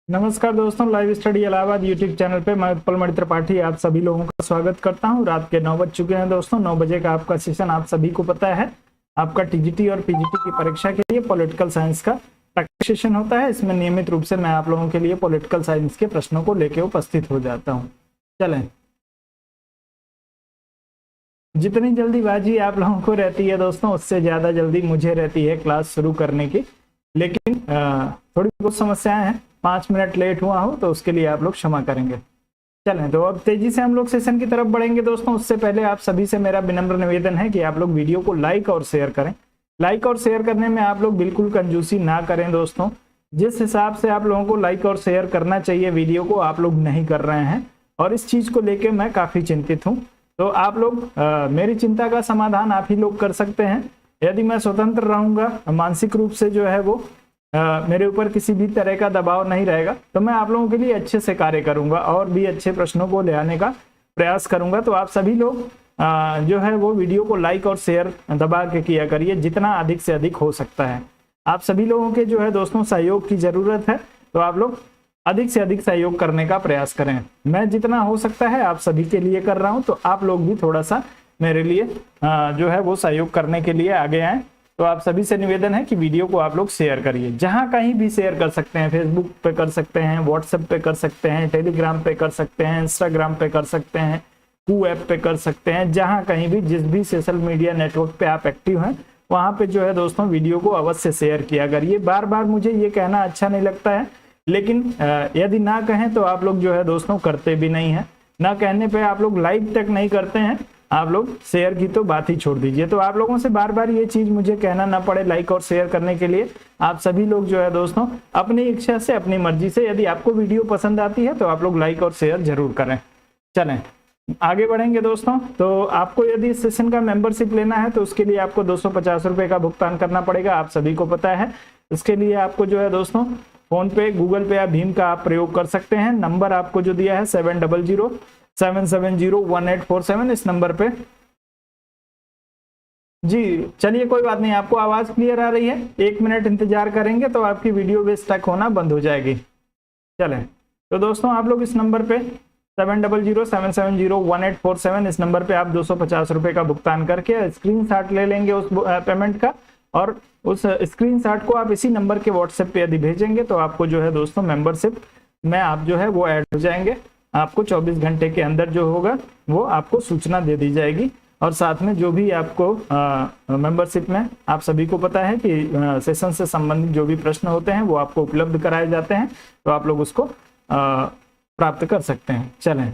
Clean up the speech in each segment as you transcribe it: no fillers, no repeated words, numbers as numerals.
नमस्कार दोस्तों, live study Allahabad YouTube channel पे मैं उत्पल मणि त्रिपाठी आप सभी लोगों का स्वागत करता हूं। रात के 9 बज चुके हैं दोस्तों। 9 बजे का आपका सेशन आप सभी को पता है, आपका टीजीटी और पीजीटी की परीक्षा के लिए पॉलिटिकल साइंस का प्रैक्टिस सेशन होता है। इसमें नियमित रूप से मैं आप लोगों के लिए पॉलिटिकल साइंस के प्रश्नों को लेकर उपस्थित हो जाता हूँ। चलें, जितनी जल्दीबाजी आप लोगों को रहती है दोस्तों, उससे ज़्यादा जल्दी मुझे रहती है क्लास शुरू करने की। लेकिन थोड़ी बहुत समस्याएं हैं, 5 मिनट लेट हुआ हो तो उसके लिए आप लोग क्षमा करेंगे। चलें, तो अब तेजी से हम लोग सेशन की तरफ बढ़ेंगे दोस्तों। उससे पहले आप सभी से मेरा विनम्र निवेदन है कि आप लोग वीडियो को लाइक और शेयर करें। लाइक और शेयर करने में आप लोग बिल्कुल कंजूसी ना करें दोस्तों। जिस हिसाब से आप लोगों को लाइक और शेयर करना चाहिए वीडियो को, आप लोग नहीं कर रहे हैं, और इस चीज को लेकर मैं काफी चिंतित हूँ। तो आप लोग मेरी चिंता का समाधान आप ही लोग कर सकते हैं। यदि मैं स्वतंत्र रहूंगा, मानसिक रूप से जो है वो मेरे ऊपर किसी भी तरह का दबाव नहीं रहेगा, तो मैं आप लोगों के लिए अच्छे से कार्य करूंगा और भी अच्छे प्रश्नों को ले आने का प्रयास करूंगा। तो आप सभी लोग जो है वो वीडियो को लाइक और शेयर दबा के किया करिए, जितना अधिक से अधिक हो सकता है। आप सभी लोगों के जो है दोस्तों सहयोग की जरूरत है, तो आप लोग अधिक से अधिक सहयोग करने का प्रयास करें। मैं जितना हो सकता है आप सभी के लिए कर रहा हूं, तो आप लोग भी थोड़ा सा मेरे लिए जो है वो सहयोग करने के लिए आगे आए। तो आप सभी से निवेदन है कि वीडियो को आप लोग शेयर करिए, जहां कहीं भी शेयर कर सकते हैं। फेसबुक पे कर सकते हैं, व्हाट्सएप पे कर सकते हैं, टेलीग्राम पे कर सकते हैं, इंस्टाग्राम पे कर सकते हैं, कू ऐप पे कर सकते हैं। जहां कहीं भी जिस भी सोशल मीडिया नेटवर्क पे आप एक्टिव हैं, वहां पे जो है दोस्तों वीडियो को अवश्य शेयर किया करिए। बार बार मुझे ये कहना अच्छा नहीं लगता है, लेकिन यदि ना कहें तो आप लोग जो है दोस्तों करते भी नहीं है। ना कहने पे आप लोग लाइक तक नहीं करते हैं, आप लोग शेयर की तो बात ही छोड़ दीजिए। तो आप लोगों से बार बार ये चीज मुझे कहना ना पड़े लाइक और शेयर करने के लिए, आप सभी लोग जो है दोस्तों अपनी इच्छा से, अपनी मर्जी से, यदि आपको वीडियो पसंद आती है तो आप लोग लाइक और शेयर जरूर करें। चलें, आगे बढ़ेंगे दोस्तों। तो आपको यदि इस सेशन का मेंबरशिप लेना है तो उसके लिए आपको 250 रुपए का भुगतान करना पड़ेगा, आप सभी को पता है। इसके लिए आपको जो है दोस्तों फोन पे, गूगल पे या भीम का आप प्रयोग कर सकते हैं। नंबर आपको जो दिया है 7007701847, इस नंबर पे। जी चलिए, कोई बात नहीं, आपको आवाज क्लियर आ रही है। 1 मिनट इंतजार करेंगे तो आपकी वीडियो भी स्टक होना बंद हो जाएगी। चलें, तो दोस्तों आप लोग इस नंबर पे 7007701847, इस नंबर पे आप 250 रुपए का भुगतान करके स्क्रीनशॉट ले लेंगे उस पेमेंट का, और उस स्क्रीनशॉट को आप इसी नंबर के व्हाट्सएप पे यदि भेजेंगे तो आपको जो है दोस्तों मेंबरशिप में आप जो है वो ऐड हो जाएंगे। आपको 24 घंटे के अंदर जो होगा वो आपको सूचना दे दी जाएगी। और साथ में जो भी आपको मेंबरशिप में, आप सभी को पता है कि सेशन से संबंधित जो भी प्रश्न होते हैं वो आपको उपलब्ध कराए जाते हैं, तो आप लोग उसको प्राप्त कर सकते हैं। चलें,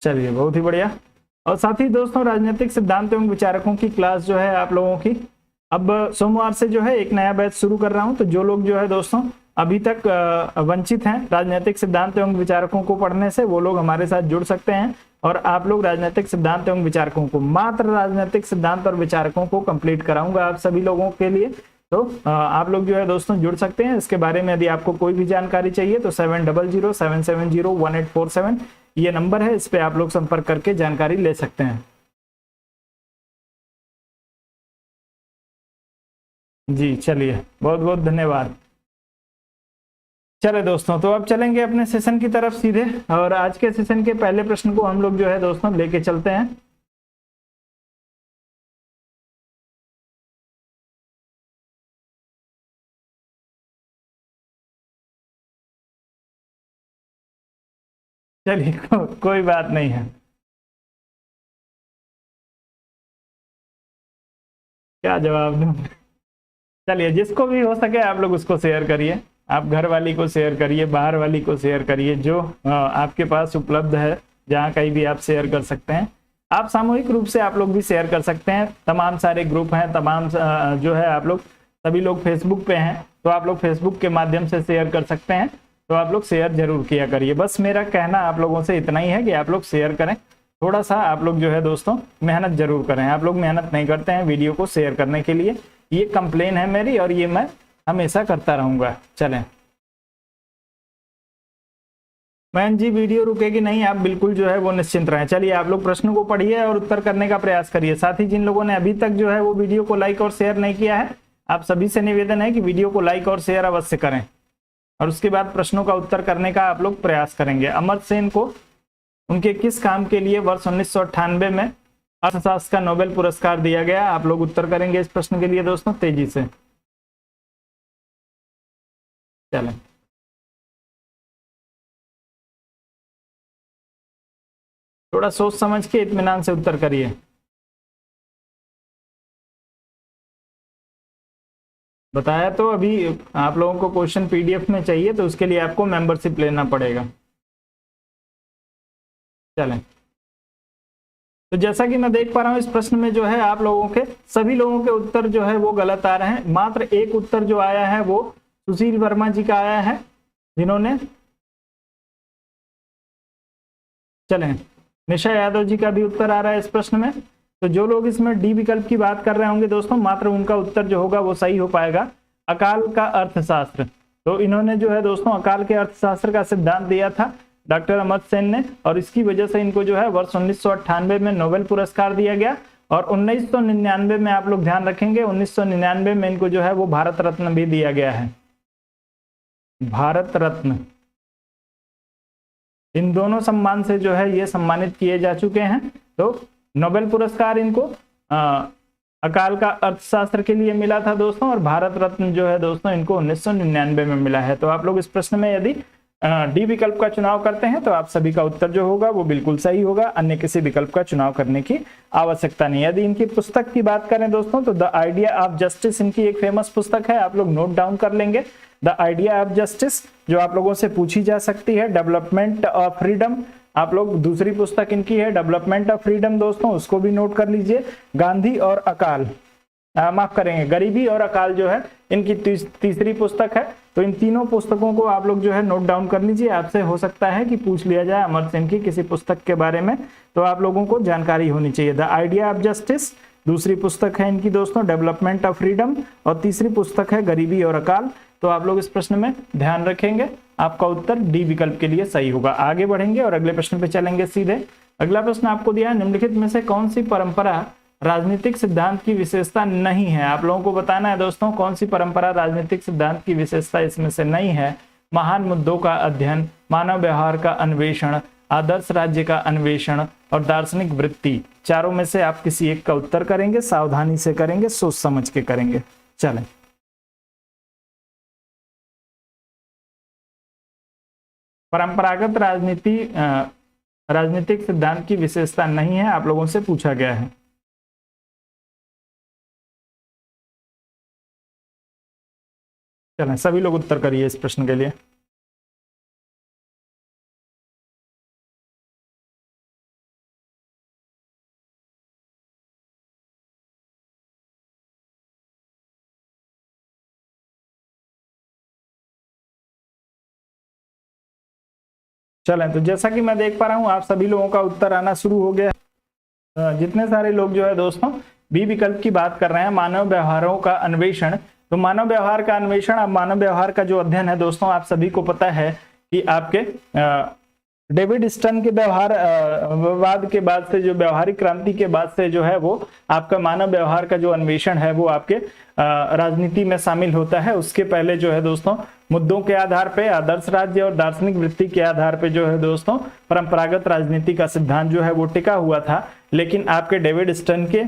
चलिए, बहुत ही बढ़िया। और साथ ही दोस्तों राजनीतिक सिद्धांत एवं विचारकों की क्लास जो है आप लोगों की, अब सोमवार से जो है एक नया बैच शुरू कर रहा हूं। तो जो लोग जो है दोस्तों अभी तक वंचित हैं राजनीतिक सिद्धांत एवं विचारकों को पढ़ने से, वो लोग हमारे साथ जुड़ सकते हैं। और आप लोग राजनीतिक सिद्धांत एवं विचारकों को, मात्र राजनीतिक सिद्धांत और विचारकों को कंप्लीट कराऊंगा आप सभी लोगों के लिए। तो आप लोग जो है दोस्तों जुड़ सकते हैं। इसके बारे में यदि आपको कोई भी जानकारी चाहिए तो 7007701847 ये नंबर है, इस पे आप लोग संपर्क करके जानकारी ले सकते हैं। जी चलिए, बहुत बहुत धन्यवाद। चले दोस्तों, तो अब चलेंगे अपने सेशन की तरफ सीधे, और आज के सेशन के पहले प्रश्न को हम लोग जो है दोस्तों लेके चलते हैं। चलिए, कोई बात नहीं है। क्या जवाब दूं? चलिए, जिसको भी हो सके आप लोग उसको शेयर करिए। आप घर वाली को शेयर करिए, बाहर वाली को शेयर करिए, जो आपके पास उपलब्ध है, जहाँ कहीं भी आप शेयर कर सकते हैं। आप सामूहिक रूप से आप लोग भी शेयर कर सकते हैं। तमाम सारे ग्रुप हैं, तमाम जो है आप लोग सभी लोग फेसबुक पे हैं, तो आप लोग फेसबुक के माध्यम से शेयर कर सकते हैं। तो आप लोग शेयर जरूर किया करिए। बस मेरा कहना आप लोगों से इतना ही है कि आप लोग शेयर करें। थोड़ा सा आप लोग जो है दोस्तों मेहनत जरूर करें। आप लोग मेहनत नहीं करते हैं वीडियो को शेयर करने के लिए, ये कंप्लेन है मेरी, और ये मैं हमेशा करता रहूंगा। चलें। मैन जी वीडियो रुकेगी नहीं, आप बिल्कुल जो है वो निश्चिंत रहें। चलिए आप लोग प्रश्न को पढ़िए और उत्तर करने का प्रयास करिए। साथ ही जिन लोगों ने अभी तक जो है वो वीडियो को लाइक और शेयर नहीं किया है, आप सभी से निवेदन है कि वीडियो को लाइक और शेयर अवश्य करें और उसके बाद प्रश्नों का उत्तर करने का आप लोग प्रयास करेंगे। अमर्त्य सेन को उनके किस काम के लिए वर्ष 1998 में अर्थशास्त्र का नोबेल पुरस्कार दिया गया? आप लोग उत्तर करेंगे इस प्रश्न के लिए दोस्तों तेजी से। चलें, थोड़ा सोच समझ के इत्मीनान से उत्तर करिए। बताया तो अभी आप लोगों को क्वेश्चन पीडीएफ में चाहिए, तो उसके लिए आपको मेंबरशिप लेना पड़ेगा। चलें, तो जैसा कि मैं देख पा रहा हूं इस प्रश्न में जो है आप लोगों के सभी लोगों के उत्तर जो है वो गलत आ रहे हैं। मात्र एक उत्तर जो आया है वो सुशील वर्मा जी का आया है, जिन्होंने, चलें, निशा यादव जी का भी उत्तर आ रहा है इस प्रश्न में। तो जो लोग इसमें डी विकल्प की बात कर रहे होंगे दोस्तों, मात्र उनका उत्तर जो होगा वो सही हो पाएगा। अकाल का अर्थशास्त्र, तो इन्होंने जो है दोस्तों अकाल के अर्थशास्त्र का सिद्धांत दिया था डॉक्टर अमर्त्य सेन ने, और इसकी वजह से इनको जो है वर्ष 1998 में नोबेल पुरस्कार दिया गया। और 1999 में आप लोग ध्यान रखेंगे, 1999 में इनको जो है वो भारत रत्न भी दिया गया है, भारत रत्न। इन दोनों सम्मान से जो है ये सम्मानित किए जा चुके हैं। तो नोबेल पुरस्कार इनको अकाल का अर्थशास्त्र के लिए मिला था दोस्तों, और भारत रत्न जो है दोस्तों इनको 1999 में मिला है। तो आप लोग इस प्रश्न में यदि डी विकल्प का चुनाव करते हैं तो आप सभी का उत्तर जो होगा वो बिल्कुल सही होगा, अन्य किसी विकल्प का चुनाव करने की आवश्यकता नहीं। यदि इनकी पुस्तक की बात करें दोस्तों तो द आइडिया ऑफ जस्टिस इनकी एक फेमस पुस्तक है, आप लोग नोट डाउन कर लेंगे। द आइडिया ऑफ जस्टिस जो आप लोगों से पूछी जा सकती है। डेवलपमेंट ऑफ फ्रीडम, आप लोग दूसरी पुस्तक इनकी है डेवलपमेंट ऑफ फ्रीडम दोस्तों, उसको भी नोट कर लीजिए। गांधी और अकाल, माफ करेंगे, गरीबी और अकाल जो है इनकी तीसरी पुस्तक है। तो इन तीनों पुस्तकों को आप लोग जो है नोट डाउन कर लीजिए। आपसे हो सकता है कि पूछ लिया जाए अमर्त्य सेन की किसी पुस्तक के बारे में, तो आप लोगों को जानकारी होनी चाहिए। द आइडिया ऑफ जस्टिस दूसरी पुस्तक है इनकी दोस्तों, डेवलपमेंट ऑफ फ्रीडम, और तीसरी पुस्तक है गरीबी और अकाल। तो आप लोग इस प्रश्न में ध्यान रखेंगे, आपका उत्तर डी विकल्प के लिए सही होगा। आगे बढ़ेंगे और अगले प्रश्न पे चलेंगे सीधे। अगला प्रश्न आपको दिया है, निम्नलिखित में से कौन सी परंपरा राजनीतिक सिद्धांत की विशेषता नहीं है? आप लोगों को बताना है दोस्तों कौन सी परंपरा राजनीतिक सिद्धांत की विशेषता इसमें से नहीं है। महान मुद्दों का अध्ययन, मानव व्यवहार का अन्वेषण, आदर्श राज्य का अन्वेषण और दार्शनिक वृत्ति। चारों में से आप किसी एक का उत्तर करेंगे, सावधानी से करेंगे, सोच समझ के करेंगे। चलें, परंपरागत राजनीतिक सिद्धांत की विशेषता नहीं है, आप लोगों से पूछा गया है। चलें, सभी लोग उत्तर करिए इस प्रश्न के लिए। चलें, तो जैसा कि मैं देख पा रहा हूं आप सभी लोगों का उत्तर आना शुरू हो गया है। जितने सारे लोग जो है दोस्तों बी विकल्प की बात कर रहे हैं, मानव व्यवहारों का अन्वेषण। तो मानव व्यवहार का अन्वेषण, अब मानव व्यवहार का जो अध्ययन है दोस्तों, आप सभी को पता है कि आपके डेविड स्टर्न के व्यवहारवाद के बाद से, जो व्यवहारिक क्रांति के बाद से जो है वो आपका मानव व्यवहार का जो अन्वेषण है वो आपके राजनीति में शामिल होता है। उसके पहले जो है दोस्तों मुद्दों के आधार पे, आदर्श राज्य और दार्शनिक वृत्ति के आधार पे जो है दोस्तों परंपरागत राजनीति का सिद्धांत जो है वो टिका हुआ था। लेकिन आपके डेविड स्टर्न के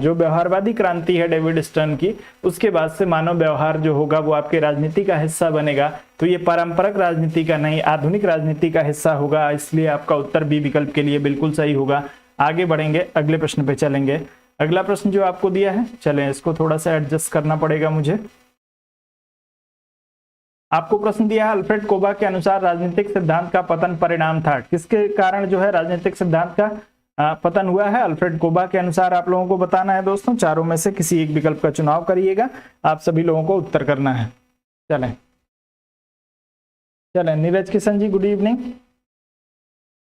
जो व्यवहारवादी क्रांति है डेविड स्टर्न की, उसके बाद से मानव व्यवहार जो होगा वो आपके राजनीति का हिस्सा बनेगा। तो ये पारंपरिक राजनीति का नहीं, आधुनिक राजनीति का हिस्सा होगा, इसलिए आपका उत्तर बी विकल्प के लिए बिल्कुल सही होगा। आगे बढ़ेंगे, अगले प्रश्न पे चलेंगे। अगला प्रश्न जो आपको दिया है, चलें इसको थोड़ा सा एडजस्ट करना पड़ेगा मुझे। आपको प्रश्न दिया है, अल्फ्रेड कोबा के अनुसार राजनीतिक सिद्धांत का पतन परिणाम था। किसके कारण जो है राजनीतिक सिद्धांत का पतन हुआ है? अल्फ्रेड कोबा के अनुसार आप लोगों को बताना है दोस्तों। चारों में से किसी एक विकल्प का चुनाव करिएगा, आप सभी लोगों को उत्तर करना है। चलें, नीरज किशन जी गुड इवनिंग।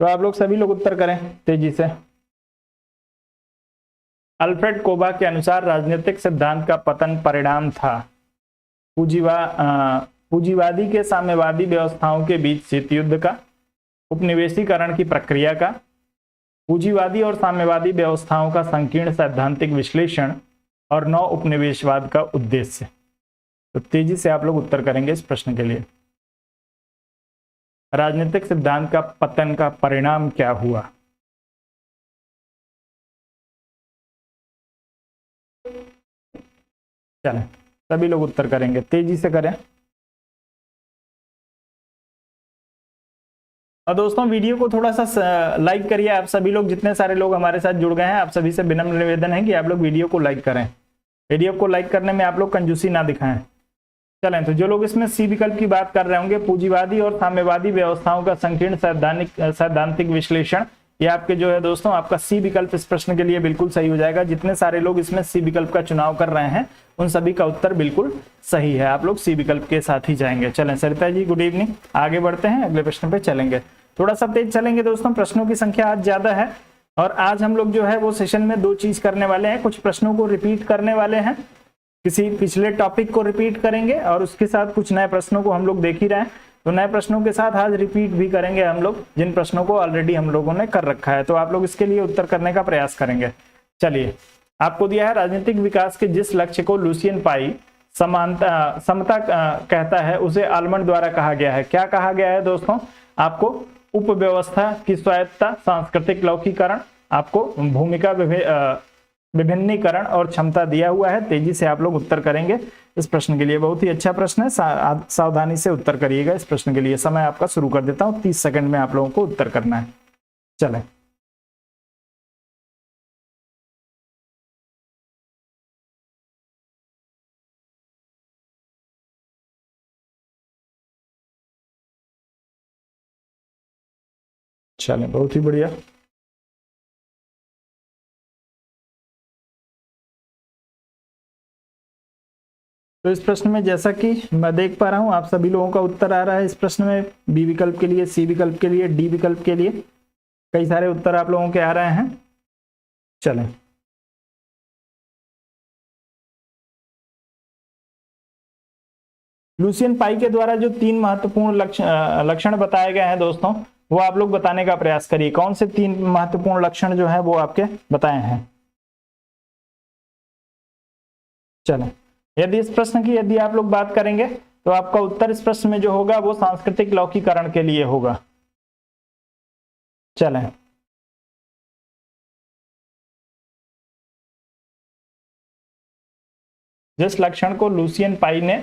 तो आप लोग सभी लोग उत्तर करें तेजी से। अल्फ्रेड कोबा के अनुसार राजनीतिक सिद्धांत का पतन परिणाम था पूंजीवादी के साम्यवादी व्यवस्थाओं के बीच शीत युद्ध का, उपनिवेशीकरण की प्रक्रिया का, पूंजीवादी और साम्यवादी व्यवस्थाओं का संकीर्ण सैद्धांतिक विश्लेषण, और 9 उपनिवेशवाद का उद्देश्य। तो तेजी से आप लोग उत्तर करेंगे इस प्रश्न के लिए। राजनीतिक सिद्धांत का पतन का परिणाम क्या हुआ? चलें, सभी लोग उत्तर करेंगे, तेजी से करें। और दोस्तों वीडियो को थोड़ा सा लाइक करिए, आप सभी लोग जितने सारे लोग हमारे साथ जुड़ गए हैं, आप सभी से विनम्र निवेदन है कि आप लोग वीडियो को लाइक करें। वीडियो को लाइक करने में आप लोग कंजूसी ना दिखाएं। चलें, तो जो लोग इसमें सी विकल्प की बात कर रहे होंगे, पूंजीवादी और साम्यवादी व्यवस्थाओं का संकीर्ण सैद्धांतिक विश्लेषण, ये आपके जो है दोस्तों आपका सी विकल्प इस प्रश्न के लिए बिल्कुल सही हो जाएगा। जितने सारे लोग इसमें सी विकल्प का चुनाव कर रहे हैं उन सभी का उत्तर बिल्कुल सही है, आप लोग सी विकल्प के साथ ही जाएंगे। चलें सरिता जी, गुड इवनिंग, आगे बढ़ते हैं, अगले प्रश्न पे चलेंगे। थोड़ा सा तेज चलेंगे दोस्तों, प्रश्नों की संख्या आज ज्यादा है और आज हम लोग जो है वो सेशन में 2 चीज करने वाले हैं। कुछ प्रश्नों को रिपीट करने वाले हैं, किसी पिछले टॉपिक को रिपीट करेंगे और उसके साथ कुछ नए प्रश्नों को हम लोग देख ही रहे हैं, तो नए प्रश्नों के साथ आज रिपीट भी करेंगे हम लोग जिन प्रश्नों को ऑलरेडी हम लोगों ने कर रखा है। तो आप लोग इसके लिए उत्तर करने का प्रयास करेंगे। चलिए, आपको दिया है राजनीतिक विकास के जिस लक्ष्य को लुसियन पाई समता कहता है उसे आलमंड द्वारा कहा गया है। क्या कहा गया है दोस्तों? आपको उपव्यवस्था की स्वायत्तता, सांस्कृतिक लौकीकरण, आपको भूमिका विभिन्नीकरण और क्षमता दिया हुआ है। तेजी से आप लोग उत्तर करेंगे इस प्रश्न के लिए। बहुत ही अच्छा प्रश्न है, सावधानी से उत्तर करिएगा इस प्रश्न के लिए। समय आपका शुरू कर देता हूं, 30 सेकंड में आप लोगों को उत्तर करना है। चलें, चलें, बहुत ही बढ़िया। तो इस प्रश्न में जैसा कि मैं देख पा रहा हूं आप सभी लोगों का उत्तर आ रहा है इस प्रश्न में। बी विकल्प के लिए, सी विकल्प के लिए, डी विकल्प के लिए कई सारे उत्तर आप लोगों के आ रहे हैं। चलें, लुसियन पाई के द्वारा जो 3 महत्वपूर्ण लक्षण बताए गए हैं दोस्तों, वो आप लोग बताने का प्रयास करिए। कौन से 3 महत्वपूर्ण लक्षण जो है वो आपके बताए हैं? चलें, यदि इस प्रश्न की यदि आप लोग बात करेंगे तो आपका उत्तर इस प्रश्न में जो होगा वो सांस्कृतिक लौकीकरण के लिए होगा। चलें, जिस लक्षण को लुसियन पाई ने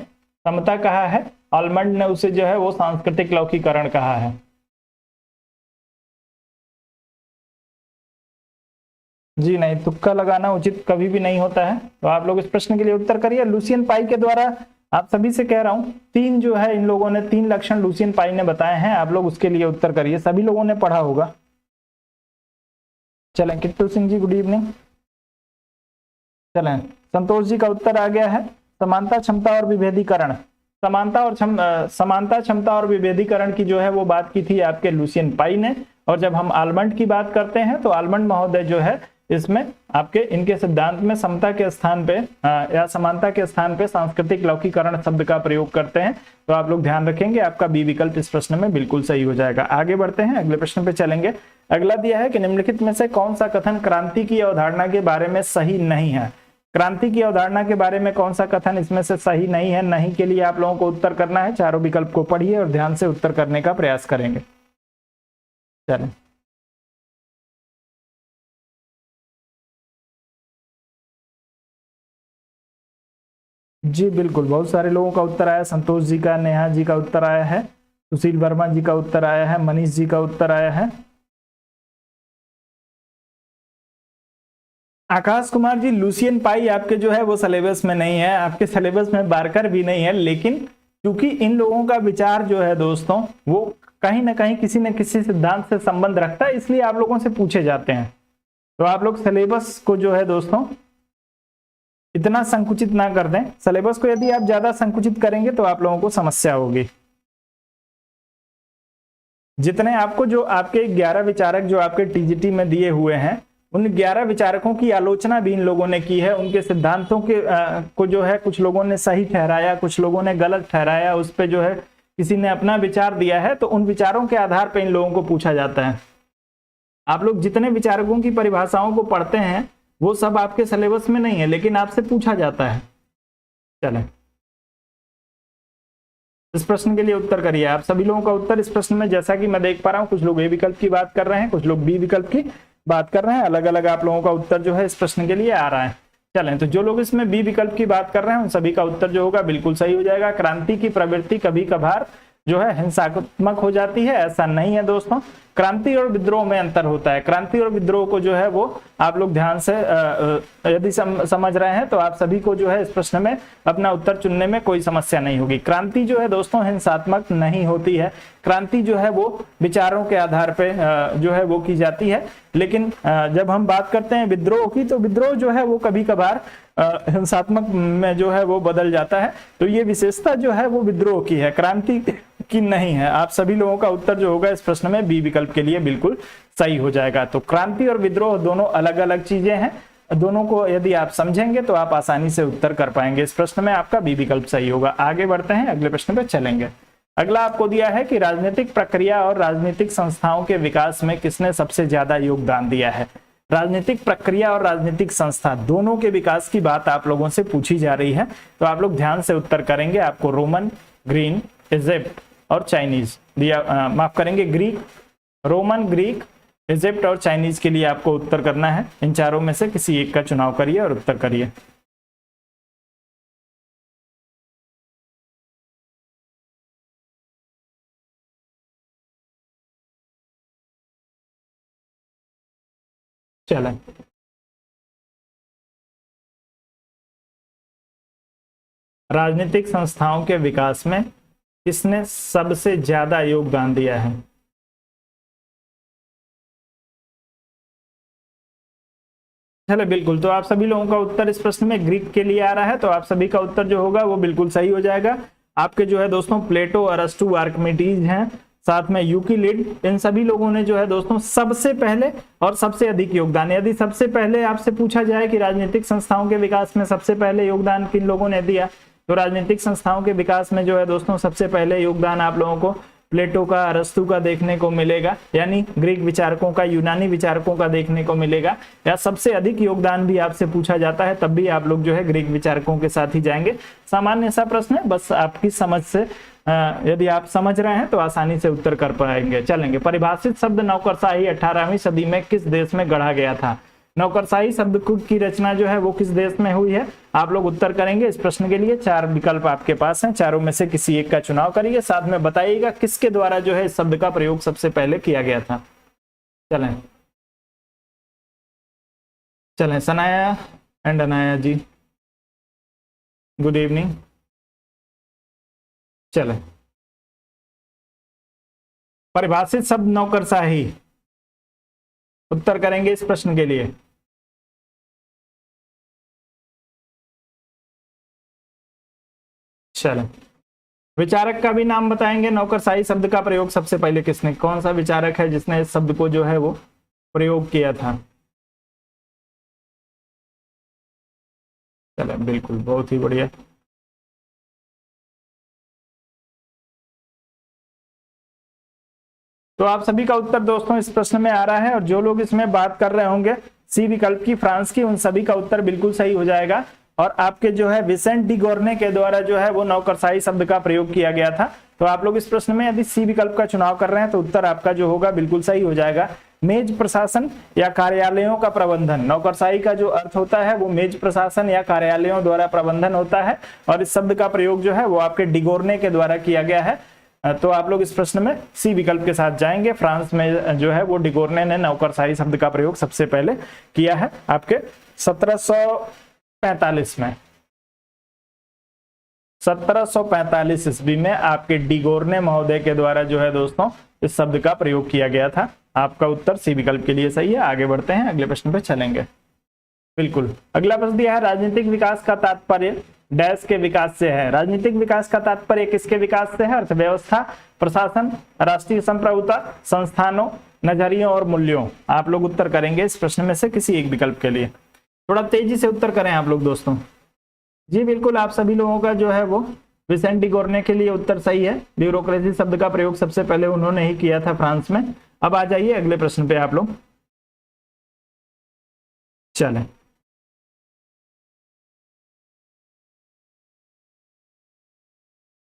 समता कहा है, आलमंड ने उसे जो है वो सांस्कृतिक लौकीकरण कहा है। जी नहीं, तुक्का लगाना उचित कभी भी नहीं होता है। तो आप लोग इस प्रश्न के लिए उत्तर करिए। लुसियन पाई के द्वारा आप सभी से कह रहा हूं 3 जो है इन लोगों ने 3 लक्षण लुसियन पाई ने बताए हैं, आप लोग उसके लिए उत्तर करिए। सभी लोगों ने पढ़ा होगा। चलें, किट्टू सिंह जी, गुड इवनिंग। चलें, संतोष जी का उत्तर आ गया है समानता, क्षमता और विभेदीकरण। समानता, क्षमता और विभेदीकरण की जो है वो बात की थी आपके लुसियन पाई ने। और जब हम आलमंड की बात करते हैं तो आलमंड महोदय जो है इसमें आपके इनके सिद्धांत में समता के स्थान पे या समानता के स्थान पे सांस्कृतिक लौकीकरण शब्द का प्रयोग करते हैं। तो आप लोग ध्यान रखेंगे, आपका बी विकल्प इस प्रश्न में बिल्कुल सही हो जाएगा। आगे बढ़ते हैं, अगले प्रश्न पे चलेंगे। अगला दिया है कि निम्नलिखित में से कौन सा कथन क्रांति की अवधारणा के बारे में सही नहीं है? क्रांति की अवधारणा के बारे में कौन सा कथन इसमें से सही नहीं है? नहीं के लिए आप लोगों को उत्तर करना है। चारों विकल्प को पढ़िए और ध्यान से उत्तर करने का प्रयास करेंगे। चलें, जी बिल्कुल, बहुत सारे लोगों का उत्तर आया। संतोष जी का, नेहा जी का उत्तर आया है, सुशील वर्मा जी का उत्तर आया है, मनीष जी का उत्तर आया है। आकाश कुमार जी, लुसियन पाई आपके जो है वो सिलेबस में नहीं है, आपके सिलेबस में बारकर भी नहीं है, लेकिन क्योंकि इन लोगों का विचार जो है दोस्तों वो कहीं ना कहीं किसी न किसी सिद्धांत से संबंध रखता है, इसलिए आप लोगों से पूछे जाते हैं। तो आप लोग सिलेबस को जो है दोस्तों इतना संकुचित ना कर दें। सिलेबस को यदि आप ज्यादा संकुचित करेंगे तो आप लोगों को समस्या होगी। जितने आपको जो आपके 11 विचारक जो आपके टीजीटी में दिए हुए हैं, उन 11 विचारकों की आलोचना भी इन लोगों ने की है। उनके सिद्धांतों के को जो है कुछ लोगों ने सही ठहराया, कुछ लोगों ने गलत ठहराया, उस पे जो है किसी ने अपना विचार दिया है तो उन विचारों के आधार पर इन लोगों को पूछा जाता है। आप लोग जितने विचारकों की परिभाषाओं को पढ़ते हैं वो सब आपके सिलेबस में नहीं है, लेकिन आपसे पूछा जाता है। चलें, इस प्रश्न के लिए उत्तर करिए। आप सभी लोगों का उत्तर इस प्रश्न में, जैसा कि मैं देख पा रहा हूं, कुछ लोग ए विकल्प की बात कर रहे हैं, कुछ लोग बी विकल्प की बात कर रहे हैं। अलग अलग आप लोगों का उत्तर जो है इस प्रश्न के लिए आ रहा है। चलें, तो जो लोग इसमें बी विकल्प की बात कर रहे हैं उन सभी का उत्तर जो होगा बिल्कुल सही हो जाएगा। क्रांति की प्रवृत्ति कभी कभार जो है हिंसात्मक हो जाती है, ऐसा नहीं है दोस्तों। क्रांति और विद्रोह में अंतर होता है। क्रांति और विद्रोह को जो है वो आप लोग ध्यान से यदि समझ रहे हैं तो आप सभी को जो है इस प्रश्न में अपना उत्तर चुनने में कोई समस्या नहीं होगी। क्रांति जो है दोस्तों हिंसात्मक नहीं होती है। क्रांति जो है वो विचारों के आधार पे जो है वो की जाती है। लेकिन जब हम बात करते हैं विद्रोह की, तो विद्रोह जो है वो कभी कभार हिंसात्मक में जो है वो बदल जाता है। तो ये विशेषता जो है वो विद्रोह की है, क्रांति की नहीं है। आप सभी लोगों का उत्तर जो होगा इस प्रश्न में बी विकल्प के लिए बिल्कुल सही हो जाएगा। तो क्रांति और विद्रोह दोनों अलग अलग चीजें हैं। दोनों को यदि आप समझेंगे तो आप आसानी से उत्तर कर पाएंगे। इस प्रश्न में आपका बी विकल्प सही होगा। आगे बढ़ते हैं, अगले प्रश्न पे चलेंगे। अगला आपको दिया है कि राजनीतिक प्रक्रिया और राजनीतिक संस्थाओं के विकास में किसने सबसे ज्यादा योगदान दिया है। राजनीतिक प्रक्रिया और राजनीतिक संस्था दोनों के विकास की बात आप लोगों से पूछी जा रही है, तो आप लोग ध्यान से उत्तर करेंगे। आपको रोमन, ग्रीन, इजिप्ट और चाइनीज दिया, माफ करेंगे ग्रीक, रोमन, ग्रीक, इजिप्ट और चाइनीज के लिए आपको उत्तर करना है। इन चारों में से किसी एक का चुनाव करिए और उत्तर करिए। चलें, राजनीतिक संस्थाओं के विकास में किसने सबसे ज्यादा योगदान दिया है। चले, बिल्कुल, तो आप सभी लोगों का उत्तर इस प्रश्न में ग्रीक के लिए आ रहा है, तो आप सभी का उत्तर जो होगा वो बिल्कुल सही हो जाएगा। आपके जो है दोस्तों प्लेटो, अरस्तु, आर्किमिडीज हैं, साथ में यूक्लिड, इन सभी लोगों ने जो है दोस्तों सबसे पहले और सबसे अधिक योगदान, यदि सबसे पहले आपसे पूछा जाए कि राजनीतिक संस्थाओं के विकास में सबसे पहले योगदान किन लोगों ने दिया, तो राजनीतिक संस्थाओं के विकास में जो है दोस्तों सबसे पहले योगदान आप लोगों को प्लेटो का, अरस्तु का देखने को मिलेगा, यानी ग्रीक विचारकों का, यूनानी विचारकों का देखने को मिलेगा। या सबसे अधिक योगदान भी आपसे पूछा जाता है तब भी आप लोग जो है ग्रीक विचारकों के साथ ही जाएंगे। सामान्य सा प्रश्न है, बस आपकी समझ से यदि आप समझ रहे हैं तो आसानी से उत्तर कर पाएंगे। चलेंगे, परिभाषित शब्द नौकरशाही 18वीं सदी में किस देश में गढ़ा गया था। नौकरशाही शब्द की रचना जो है वो किस देश में हुई है, आप लोग उत्तर करेंगे। इस प्रश्न के लिए 4 विकल्प आपके पास हैं, चारों में से किसी एक का चुनाव करिए। साथ में बताइएगा किसके द्वारा जो है इस शब्द का प्रयोग सबसे पहले किया गया था। चलें, Sanaya and Anaya ji, good evening. चलें, परिभाषित शब्द नौकरशाही, उत्तर करेंगे इस प्रश्न के लिए। चलें, विचारक का भी नाम बताएंगे। नौकरशाही शब्द का प्रयोग सबसे पहले किसने, कौन सा विचारक है जिसने इस शब्द को जो है वो प्रयोग किया था। चलें, बिल्कुल, बहुत ही बढ़िया। तो आप सभी का उत्तर दोस्तों इस प्रश्न में आ रहा है, और जो लोग इसमें बात कर रहे होंगे सी विकल्प की, फ्रांस की, उन सभी का उत्तर बिल्कुल सही हो जाएगा। और आपके जो है विसेंट डी गोर्ने के द्वारा जो है वो नौकरशाही शब्द का प्रयोग किया गया था। तो आप लोग इस प्रश्न में यदि सी विकल्प का चुनाव कर रहे हैं तो उत्तर आपका जो होगा बिल्कुल सही हो जाएगा। मेज प्रशासन या कार्यालयों का प्रबंधन, नौकरशाही का जो अर्थ होता है वो मेज प्रशासन या कार्यालयों द्वारा प्रबंधन होता है, और इस शब्द का प्रयोग जो है वो आपके डिगोर्ने के द्वारा किया गया है। तो आप लोग इस प्रश्न में सी विकल्प के साथ जाएंगे। फ्रांस में जो है वो डिगोर्ने ने नौकरशाही शब्द का प्रयोग सबसे पहले किया है, आपके 1745 में। 1745 ईस्वी में आपके डिगोर्ने महोदय के द्वारा जो है दोस्तों इस शब्द का प्रयोग किया गया था। आपका उत्तर सी विकल्प के लिए सही है। आगे बढ़ते हैं, अगले प्रश्न पे चलेंगे। बिल्कुल, अगला प्रश्न दिया है, राजनीतिक विकास का तात्पर्य डैश के विकास से है। राजनीतिक विकास का तात्पर्य किसके विकास से है? अर्थव्यवस्था, प्रशासन, राष्ट्रीय संप्रभुता, संस्थानों, नजरियों और मूल्यों। आप लोग उत्तर करेंगे इस प्रश्न में से किसी एक विकल्प के लिए। थोड़ा तेजी से उत्तर करें आप लोग दोस्तों। जी बिल्कुल, आप सभी लोगों का जो है वो विसेंटी गोर्ने के लिए उत्तर सही है। ब्यूरोक्रेसी शब्द का प्रयोग सबसे पहले उन्होंने ही किया था फ्रांस में। अब आ जाइए अगले प्रश्न पे आप लोग। चलें,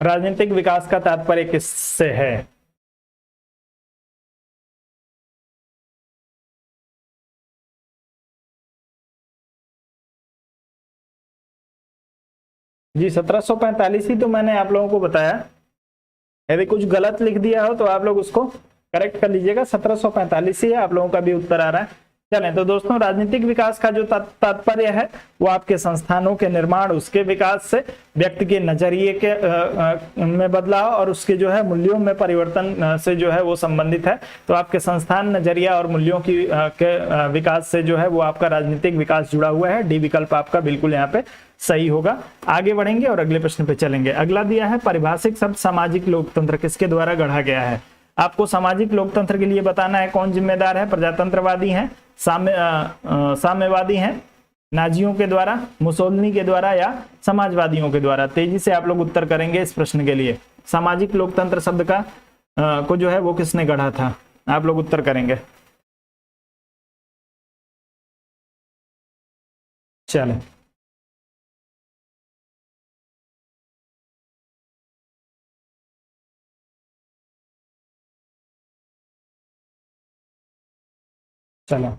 राजनीतिक विकास का तात्पर्य किससे है? जी 1745 ही तो मैंने आप लोगों को बताया। यदि कुछ गलत लिख दिया हो तो आप लोग उसको करेक्ट कर लीजिएगा। 1745 ही है, आप लोगों का भी उत्तर आ रहा है। चलें, तो दोस्तों राजनीतिक विकास का जो तात्पर्य है वो आपके संस्थानों के निर्माण, उसके विकास से व्यक्ति के नजरिए के में बदलाव और उसके जो है मूल्यों में परिवर्तन से जो है वो संबंधित है। तो आपके संस्थान, नजरिया और मूल्यों की के विकास से जो है वो आपका राजनीतिक विकास जुड़ा हुआ है। डी विकल्प आपका बिल्कुल यहाँ पे सही होगा। आगे बढ़ेंगे और अगले प्रश्न पे चलेंगे। अगला दिया है परिभाषिक शब्द सामाजिक लोकतंत्र किसके द्वारा गढ़ा गया है? आपको सामाजिक लोकतंत्र के लिए बताना है कौन जिम्मेदार है। प्रजातंत्रवादी हैं, साम्यवादी हैं, नाजियों के द्वारा, मुसोलिनी के द्वारा या समाजवादियों के द्वारा? तेजी से आप लोग उत्तर करेंगे इस प्रश्न के लिए। सामाजिक लोकतंत्र शब्द का को जो है वो किसने गढ़ा था? आप लोग उत्तर करेंगे। चलें, चलो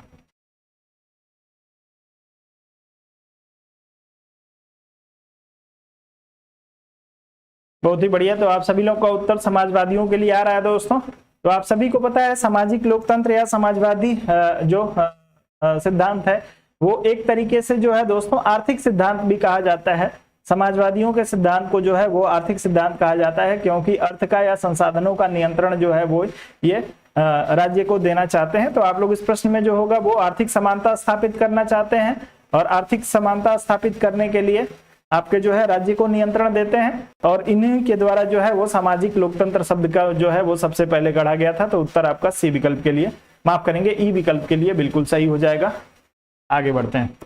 बहुत ही बढ़िया। तो आप सभी लोग का उत्तर समाजवादियों के लिए आ रहा है दोस्तों। तो आप सभी को पता है सामाजिक लोकतंत्र या समाजवादी जो सिद्धांत है वो एक तरीके से जो है दोस्तों आर्थिक सिद्धांत भी कहा जाता है। समाजवादियों के सिद्धांत को जो है वो आर्थिक सिद्धांत कहा जाता है, क्योंकि अर्थ का या संसाधनों का नियंत्रण जो है वो ये राज्य को देना चाहते हैं। तो आप लोग इस प्रश्न में जो होगा वो आर्थिक समानता स्थापित करना चाहते हैं, और आर्थिक समानता स्थापित करने के लिए आपके जो है राज्य को नियंत्रण देते हैं, और इन्हीं के द्वारा जो है वो सामाजिक लोकतंत्र शब्द का जो है वो सबसे पहले गढ़ा गया था। तो उत्तर आपका सी विकल्प के लिए, माफ करेंगे ई विकल्प के लिए बिल्कुल सही हो जाएगा। आगे बढ़ते हैं।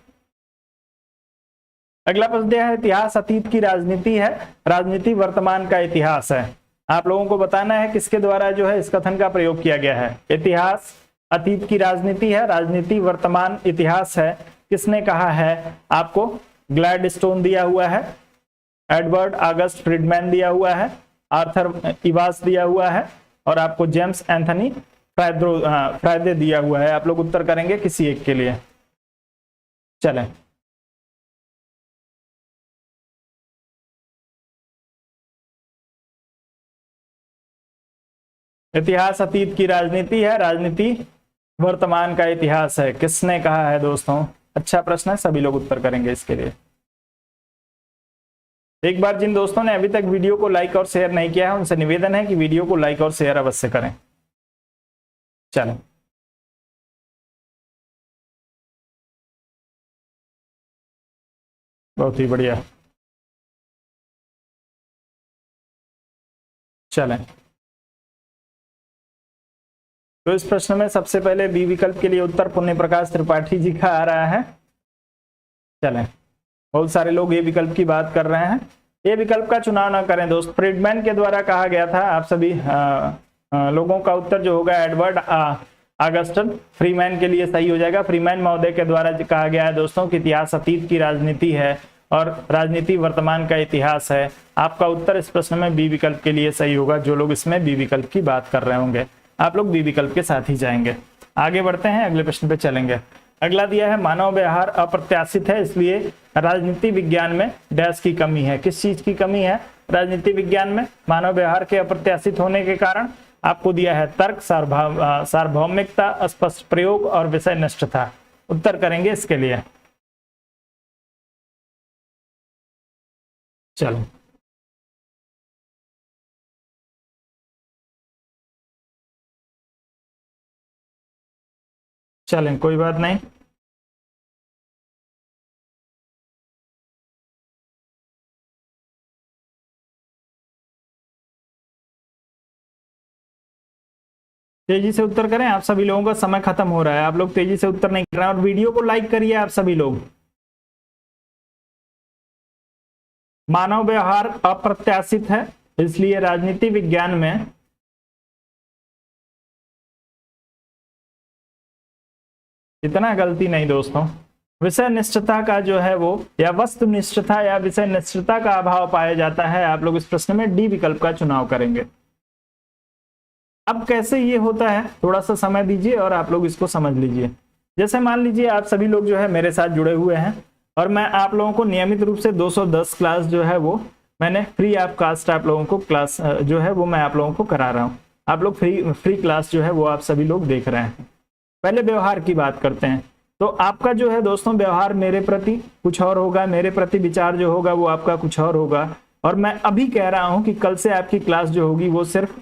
अगला प्रश्न है इतिहास अतीत की राजनीति है, राजनीति वर्तमान का इतिहास है। आप लोगों को बताना है किसके द्वारा जो है इस कथन का प्रयोग किया गया है। इतिहास अतीत की राजनीति है, राजनीति वर्तमान इतिहास है, किसने कहा है? आपको ग्लैडस्टोन दिया हुआ है, एडवर्ड ऑगस्ट फ्रीडमैन दिया हुआ है, आर्थर इवास दिया हुआ है, और आपको जेम्स एंथनी फ्रायदे दिया हुआ है। आप लोग उत्तर करेंगे किसी एक के लिए। चलें, इतिहास अतीत की राजनीति है, राजनीति वर्तमान का इतिहास है, किसने कहा है दोस्तों? अच्छा प्रश्न है, सभी लोग उत्तर करेंगे इसके लिए। एक बार जिन दोस्तों ने अभी तक वीडियो को लाइक और शेयर नहीं किया है उनसे निवेदन है कि वीडियो को लाइक और शेयर अवश्य करें। चलें, बहुत ही बढ़िया। चलें, तो इस प्रश्न में सबसे पहले बी विकल्प के लिए उत्तर पुण्य प्रकाश त्रिपाठी जी का आ रहा है। चलें, बहुत सारे लोग ये विकल्प की बात कर रहे हैं। ये विकल्प का चुनाव ना करें दोस्त, फ्रीडमैन के द्वारा कहा गया था। आप सभी लोगों का उत्तर जो होगा एडवर्ड ऑगस्टन फ्रीमैन के लिए सही हो जाएगा। फ्रीमैन महोदय के द्वारा कहा गया है दोस्तों कि इतिहास अतीत की राजनीति है और राजनीति वर्तमान का इतिहास है। आपका उत्तर इस प्रश्न में बी विकल्प के लिए सही होगा। जो लोग इसमें बी विकल्प की बात कर रहे होंगे आप लोग बी विकल्प के साथ ही जाएंगे। आगे बढ़ते हैं, अगले प्रश्न पे चलेंगे। अगला दिया है मानव व्यवहार अप्रत्याशित है, इसलिए राजनीति विज्ञान में डैश की कमी है। किस चीज की कमी है राजनीति विज्ञान में? मानव व्यवहार के अप्रत्याशित होने के कारण आपको दिया है तर्क, सार्वभौमिकता, स्पष्ट प्रयोग और विषय निष्ठता। उत्तर करेंगे इसके लिए। चलो, चलें, कोई बात नहीं। तेजी से उत्तर करें, आप सभी लोगों का समय खत्म हो रहा है। आप लोग तेजी से उत्तर नहीं कर रहे हैं, और वीडियो को लाइक करिए आप सभी लोग। मानव व्यवहार अप्रत्याशित है, इसलिए राजनीति विज्ञान में इतना गलती नहीं दोस्तों। विषय निष्ठता का जो है वो, या वस्तु निष्ठता या विषय निष्ठता का अभाव पाया जाता है। आप लोग इस प्रश्न में डी विकल्प का चुनाव करेंगे। अब कैसे ये होता है, थोड़ा सा समय दीजिए और आप लोग इसको समझ लीजिए। जैसे मान लीजिए आप सभी लोग जो है मेरे साथ जुड़े हुए हैं और मैं आप लोगों को नियमित रूप से 210 क्लास जो है वो मैंने फ्री ऑफ कास्ट आप लोगों को क्लास जो है वो मैं आप लोगों को करा रहा हूँ। आप लोग फ्री क्लास जो है वो आप सभी लोग देख रहे हैं। पहले व्यवहार की बात करते हैं। तो आपका जो है दोस्तों व्यवहार मेरे प्रति कुछ और होगा, मेरे प्रति विचार जो होगा वो आपका कुछ और होगा। और मैं अभी कह रहा हूं कि कल से आपकी क्लास जो होगी वो सिर्फ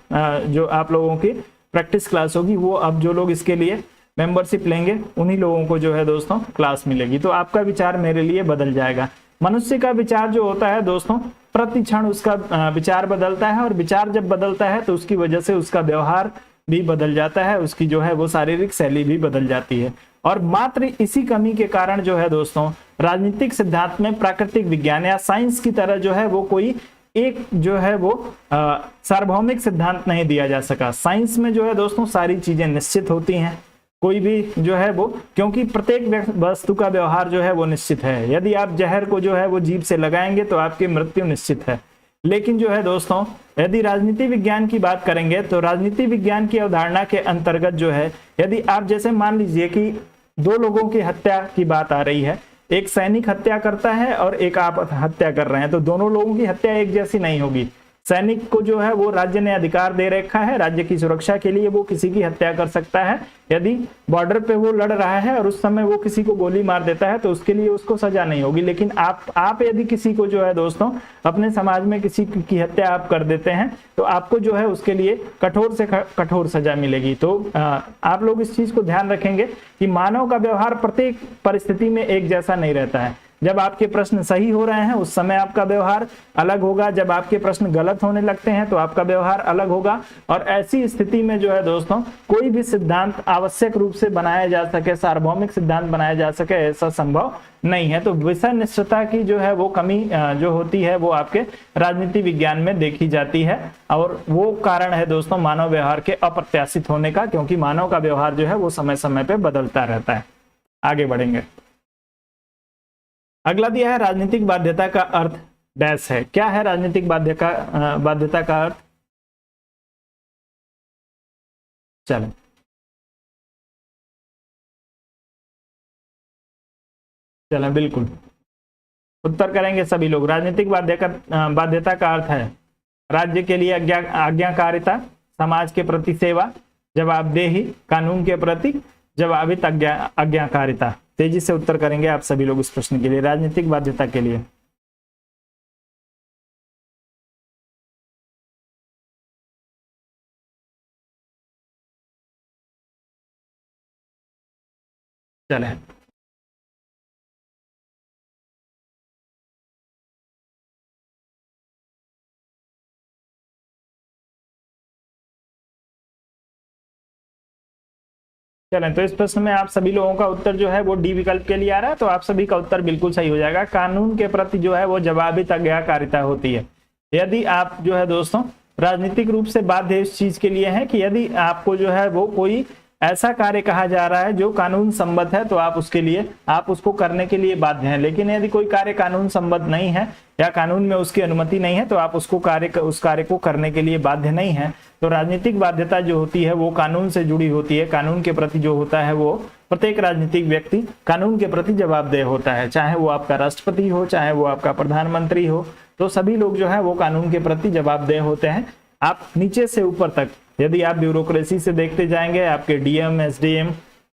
जो आप लोगों की प्रैक्टिस क्लास होगी, वो अब जो लोग इसके लिए मेंबरशिप लेंगे उन्हीं लोगों को जो है दोस्तों क्लास मिलेगी। तो आपका विचार मेरे लिए बदल जाएगा। मनुष्य का विचार जो होता है दोस्तों, प्रति क्षण उसका विचार बदलता है, और विचार जब बदलता है तो उसकी वजह से उसका व्यवहार भी बदल जाता है, उसकी जो है वो शारीरिक शैली भी बदल जाती है। और मात्र इसी कमी के कारण जो है दोस्तों राजनीतिक सिद्धांत में प्राकृतिक विज्ञान या साइंस की तरह जो है वो कोई एक जो है वो सार्वभौमिक सिद्धांत नहीं दिया जा सका। साइंस में जो है दोस्तों सारी चीजें निश्चित होती हैं, कोई भी जो है वो, क्योंकि प्रत्येक वस्तु का व्यवहार जो है वो निश्चित है। यदि आप जहर को जो है वो जीभ से लगाएंगे तो आपकी मृत्यु निश्चित है। लेकिन जो है दोस्तों यदि राजनीति विज्ञान की बात करेंगे तो राजनीति विज्ञान की अवधारणा के अंतर्गत जो है, यदि आप जैसे मान लीजिए कि दो लोगों की हत्या की बात आ रही है, एक सैनिक हत्या करता है और एक आप हत्या कर रहे हैं, तो दोनों लोगों की हत्या एक जैसी नहीं होगी। सैनिक को जो है वो राज्य ने अधिकार दे रखा है, राज्य की सुरक्षा के लिए वो किसी की हत्या कर सकता है। यदि बॉर्डर पे वो लड़ रहा है और उस समय वो किसी को गोली मार देता है तो उसके लिए उसको सजा नहीं होगी। लेकिन आप यदि किसी को जो है दोस्तों अपने समाज में किसी की हत्या आप कर देते हैं तो आपको जो है उसके लिए कठोर से कठोर सजा मिलेगी। तो आप लोग इस चीज को ध्यान रखेंगे कि मानव का व्यवहार प्रत्येक परिस्थिति में एक जैसा नहीं रहता है। जब आपके प्रश्न सही हो रहे हैं उस समय आपका व्यवहार अलग होगा, जब आपके प्रश्न गलत होने लगते हैं तो आपका व्यवहार अलग होगा। और ऐसी स्थिति में जो है दोस्तों कोई भी सिद्धांत आवश्यक रूप से बनाया जा सके, सार्वभौमिक सिद्धांत बनाया जा सके, ऐसा संभव नहीं है। तो विषय निष्ठता की जो है वो कमी जो होती है वो आपके राजनीति विज्ञान में देखी जाती है, और वो कारण है दोस्तों मानव व्यवहार के अप्रत्याशित होने का, क्योंकि मानव का व्यवहार जो है वो समय समय पे बदलता रहता है। आगे बढ़ेंगे। अगला दिया है राजनीतिक बाध्यता का अर्थ डैश है। क्या है राजनीतिक बाध्यता का अर्थ? चलें बिल्कुल उत्तर करेंगे सभी लोग। राजनीतिक बाध्यता का अर्थ है राज्य के लिए आज्ञाकारिता, समाज के प्रति सेवा, जवाबदेही, कानून के प्रति जवाबित आज्ञाकारिता। तेजी से उत्तर करेंगे आप सभी लोग इस प्रश्न के लिए, राजनीतिक बाध्यता के लिए। चलें चलें तो इस प्रश्न में आप सभी लोगों का उत्तर जो है वो डी विकल्प के लिए आ रहा है, तो आप सभी का उत्तर बिल्कुल सही हो जाएगा। कानून के प्रति जो है वो जवाबित आज्ञाकारिता होती है। यदि आप जो है दोस्तों राजनीतिक रूप से बाध्य इस चीज के लिए है कि यदि आपको जो है वो कोई ऐसा कार्य कहा जा रहा है जो कानून सम्मत है तो आप उसके लिए आप उसको करने के लिए बाध्य हैं। लेकिन यदि कोई कार्य कानून सम्मत नहीं है या कानून में उसकी अनुमति नहीं है तो आप उस कार्य को करने के लिए बाध्य नहीं है। तो राजनीतिक बाध्यता जो होती है वो कानून से जुड़ी होती है। कानून के प्रति जो होता है वो प्रत्येक राजनीतिक व्यक्ति कानून के प्रति जवाबदेह होता है, चाहे वो आपका राष्ट्रपति हो, चाहे वो आपका प्रधानमंत्री हो, तो सभी लोग जो है वो कानून के प्रति जवाबदेह होते हैं। आप नीचे से ऊपर तक यदि आप ब्यूरोक्रेसी से देखते जाएंगे, आपके डीएम एसडीएम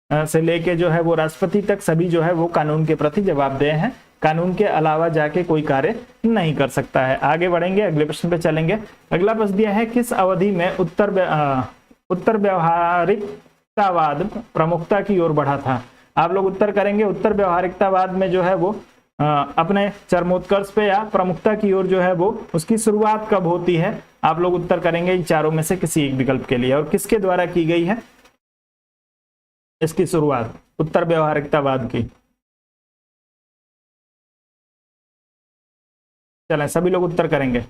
से लेके जो है वो राष्ट्रपति तक सभी जो है वो कानून के प्रति जवाबदेह हैं। कानून के अलावा जाके कोई कार्य नहीं कर सकता है। आगे बढ़ेंगे, अगले प्रश्न पे चलेंगे। अगला प्रश्न दिया है किस अवधि में उत्तर व्यवहारिकतावाद प्रमुखता की ओर बढ़ा था। आप लोग उत्तर करेंगे उत्तर व्यवहारिकतावाद में जो है वो अपने चरमोत्कर्ष पे या प्रमुखता की ओर जो है वो उसकी शुरुआत कब होती है। आप लोग उत्तर करेंगे इन चारों में से किसी एक विकल्प के लिए, और किसके द्वारा की गई है इसकी शुरुआत उत्तर व्यवहारिकतावाद की। चलें सभी लोग उत्तर करेंगे।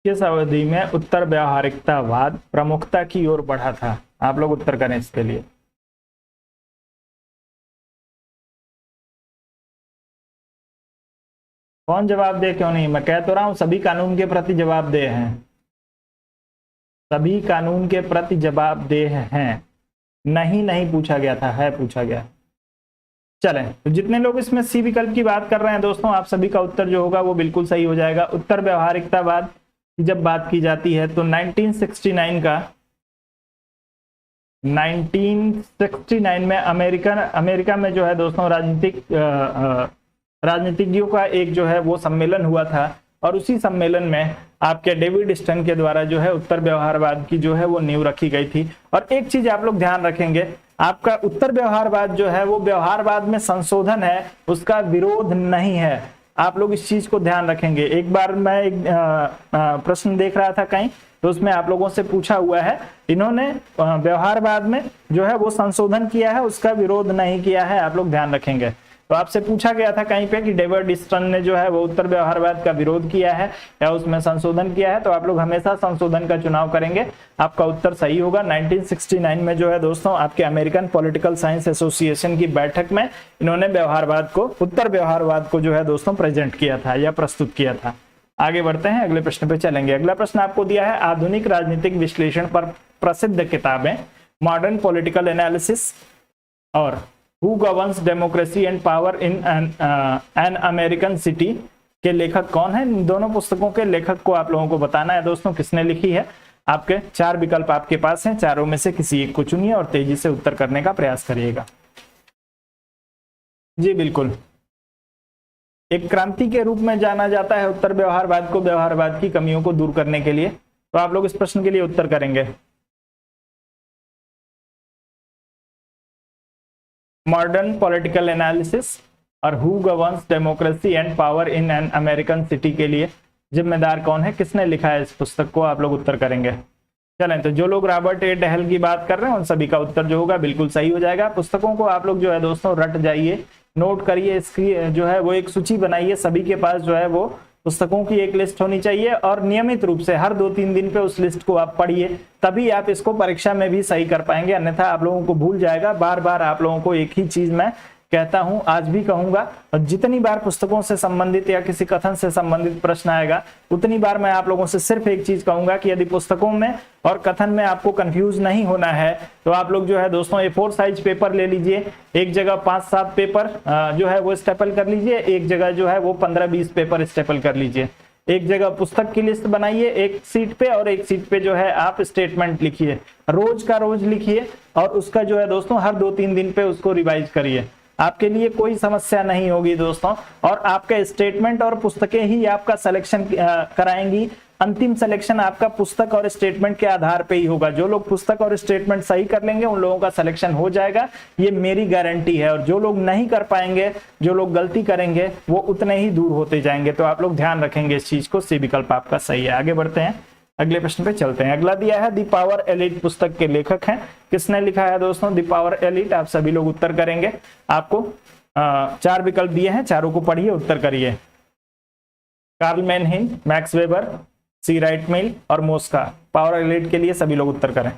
किस अवधि में उत्तर व्यावहारिकतावाद प्रमुखता की ओर बढ़ा था? आप लोग उत्तर करें इसके लिए। कौन जवाब दे? क्यों नहीं? मैं कह तो रहा हूं सभी कानून के प्रति जवाब दे हैं, सभी कानून के प्रति जवाब दे हैं। नहीं पूछा गया था, है पूछा गया। चलें तो जितने लोग इसमें सी विकल्प की बात कर रहे हैं दोस्तों, आप सभी का उत्तर जो होगा वो बिल्कुल सही हो जाएगा। उत्तर व्यावहारिकतावाद की जब बात की जाती है तो 1969 में अमेरिका में जो है दोस्तों राजनीतिज्ञों का एक जो है वो सम्मेलन हुआ था, और उसी सम्मेलन में आपके डेविड स्टन के द्वारा जो है उत्तर व्यवहारवाद की जो है वो नींव रखी गई थी। और एक चीज आप लोग ध्यान रखेंगे, आपका उत्तर व्यवहारवाद जो है वो व्यवहारवाद में संशोधन है, उसका विरोध नहीं है। आप लोग इस चीज को ध्यान रखेंगे। एक बार मैं एक प्रश्न देख रहा था कहीं, तो उसमें आप लोगों से पूछा हुआ है, इन्होंने व्यवहारवाद में जो है वो संशोधन किया है, उसका विरोध नहीं किया है। आप लोग ध्यान रखेंगे। तो आपसे पूछा गया था कहीं पे कि डेविड स्टन ने जो है वो उत्तर व्यवहारवाद का विरोध किया है या उसमें संशोधन किया है, तो आप लोग हमेशा संशोधन का चुनाव करेंगे। आपका उत्तर सही होगा। 1969 में जो है दोस्तों आपके अमेरिकन पॉलिटिकल साइंस एसोसिएशन की बैठक में इन्होंने उत्तर व्यवहारवाद को जो है दोस्तों प्रेजेंट किया था या प्रस्तुत किया था। आगे बढ़ते हैं, अगले प्रश्न पे चलेंगे। अगला प्रश्न आपको दिया है, आधुनिक राजनीतिक विश्लेषण पर प्रसिद्ध किताबें मॉडर्न पॉलिटिकल एनालिसिस और who governs democracy and power in an American city के लेखक कौन है? इन दोनों पुस्तकों के लेखक को आप लोगों को बताना है दोस्तों किसने लिखी है। आपके 4 विकल्प आपके पास हैं, चारों में से किसी एक को चुनिए और तेजी से उत्तर करने का प्रयास करिएगा। जी बिल्कुल, एक क्रांति के रूप में जाना जाता है उत्तर व्यवहारवाद को, व्यवहारवाद की कमियों को दूर करने के लिए। तो आप लोग इस प्रश्न के लिए उत्तर करेंगे। मॉडर्न पॉलिटिकल एनालिसिस और who governs democracy and power in an American city के लिए जिम्मेदार कौन है, किसने लिखा है इस पुस्तक को? आप लोग उत्तर करेंगे। चलें तो जो लोग रॉबर्ट ए डहल की बात कर रहे हैं उन सभी का उत्तर जो होगा बिल्कुल सही हो जाएगा। पुस्तकों को आप लोग जो है दोस्तों रट जाइए, नोट करिए, इसकी जो है वो एक सूची बनाइए। सभी के पास जो है वो पुस्तकों की एक लिस्ट होनी चाहिए और नियमित रूप से हर 2-3 दिन पे उस लिस्ट को आप पढ़िए, तभी आप इसको परीक्षा में भी सही कर पाएंगे, अन्यथा आप लोगों को भूल जाएगा। बार बार आप लोगों को एक ही चीज मैं कहता हूं, आज भी कहूंगा, और जितनी बार पुस्तकों से संबंधित या किसी कथन से संबंधित प्रश्न आएगा उतनी बार मैं आप लोगों से सिर्फ एक चीज कहूंगा कि यदि पुस्तकों में और कथन में आपको कंफ्यूज नहीं होना है तो आप लोग जो है दोस्तों A4 साइज पेपर ले लीजिए, एक जगह 5-7 पेपर जो है वो स्टेपल कर लीजिए, एक जगह जो है वो 15-20 पेपर स्टेपल कर लीजिए। एक जगह पुस्तक की लिस्ट बनाइए एक सीट पे, और एक सीट पे जो है आप स्टेटमेंट लिखिए, रोज का रोज लिखिए और उसका जो है दोस्तों हर 2-3 दिन पे उसको रिवाइज करिए। आपके लिए कोई समस्या नहीं होगी दोस्तों, और आपके स्टेटमेंट और पुस्तकें ही आपका सिलेक्शन कराएंगी। अंतिम सिलेक्शन आपका पुस्तक और स्टेटमेंट के आधार पे ही होगा। जो लोग पुस्तक और स्टेटमेंट सही कर लेंगे उन लोगों का सिलेक्शन हो जाएगा, ये मेरी गारंटी है। और जो लोग नहीं कर पाएंगे, जो लोग गलती करेंगे, वो उतने ही दूर होते जाएंगे। तो आप लोग ध्यान रखेंगे इस चीज को। सी विकल्प आपका सही है। आगे बढ़ते हैं, अगले प्रश्न पे चलते हैं। अगला दिया है द पावर एलिट पुस्तक के लेखक हैं, किसने लिखा है दोस्तों द पावर एलिट? आप सभी लोग उत्तर करेंगे। आपको 4 विकल्प दिए हैं, चारों को पढ़िए, उत्तर करिए। कार्ल मैनहीम, मैक्स वेबर, सी राइट मिल और मोस्का। पावर एलिट के लिए सभी लोग उत्तर करें।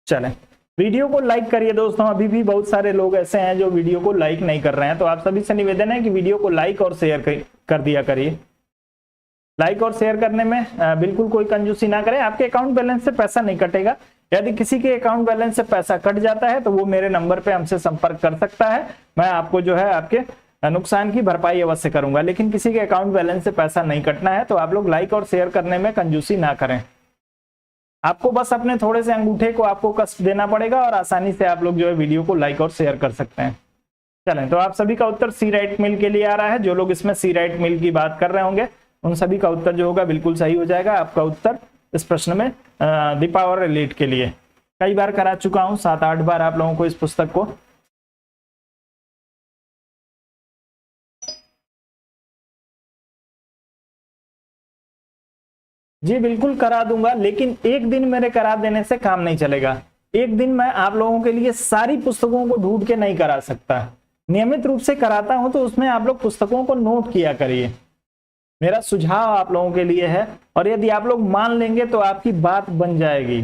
चलें, वीडियो को लाइक करिए दोस्तों। अभी भी बहुत सारे लोग ऐसे हैं जो वीडियो को लाइक नहीं कर रहे हैं, तो आप सभी से निवेदन है कि वीडियो को लाइक और शेयर कर दिया करिए। लाइक और शेयर करने में बिल्कुल कोई कंजूसी ना करें। आपके अकाउंट बैलेंस से पैसा नहीं कटेगा। यदि किसी के अकाउंट बैलेंस से पैसा कट जाता है तो वो मेरे नंबर पे हमसे संपर्क कर सकता है, मैं आपको जो है आपके नुकसान की भरपाई अवश्य करूंगा। लेकिन किसी के अकाउंट बैलेंस से पैसा नहीं कटना है, तो आप लोग लाइक और शेयर करने में कंजूसी ना करें। आपको बस अपने थोड़े से अंगूठे को आपको कष्ट देना पड़ेगा और आसानी से आप लोग जो है वीडियो को लाइक और शेयर कर सकते हैं। चलें, तो आप सभी का उत्तर सी राइट मिल के लिए आ रहा है। जो लोग इसमें सी राइट मिल की बात कर रहे होंगे उन सभी का उत्तर जो होगा बिल्कुल सही हो जाएगा। आपका उत्तर इस प्रश्न में द पावर एलिट के लिए। कई बार करा चुका हूं, 7-8 बार आप लोगों को इस पुस्तक को जी बिल्कुल करा दूंगा, लेकिन एक दिन मेरे करा देने से काम नहीं चलेगा। एक दिन मैं आप लोगों के लिए सारी पुस्तकों को ढूंढ के नहीं करा सकता। नियमित रूप से कराता हूं तो उसमें आप लोग पुस्तकों को नोट किया करिए, मेरा सुझाव आप लोगों के लिए है। और यदि आप लोग मान लेंगे तो आपकी बात बन जाएगी।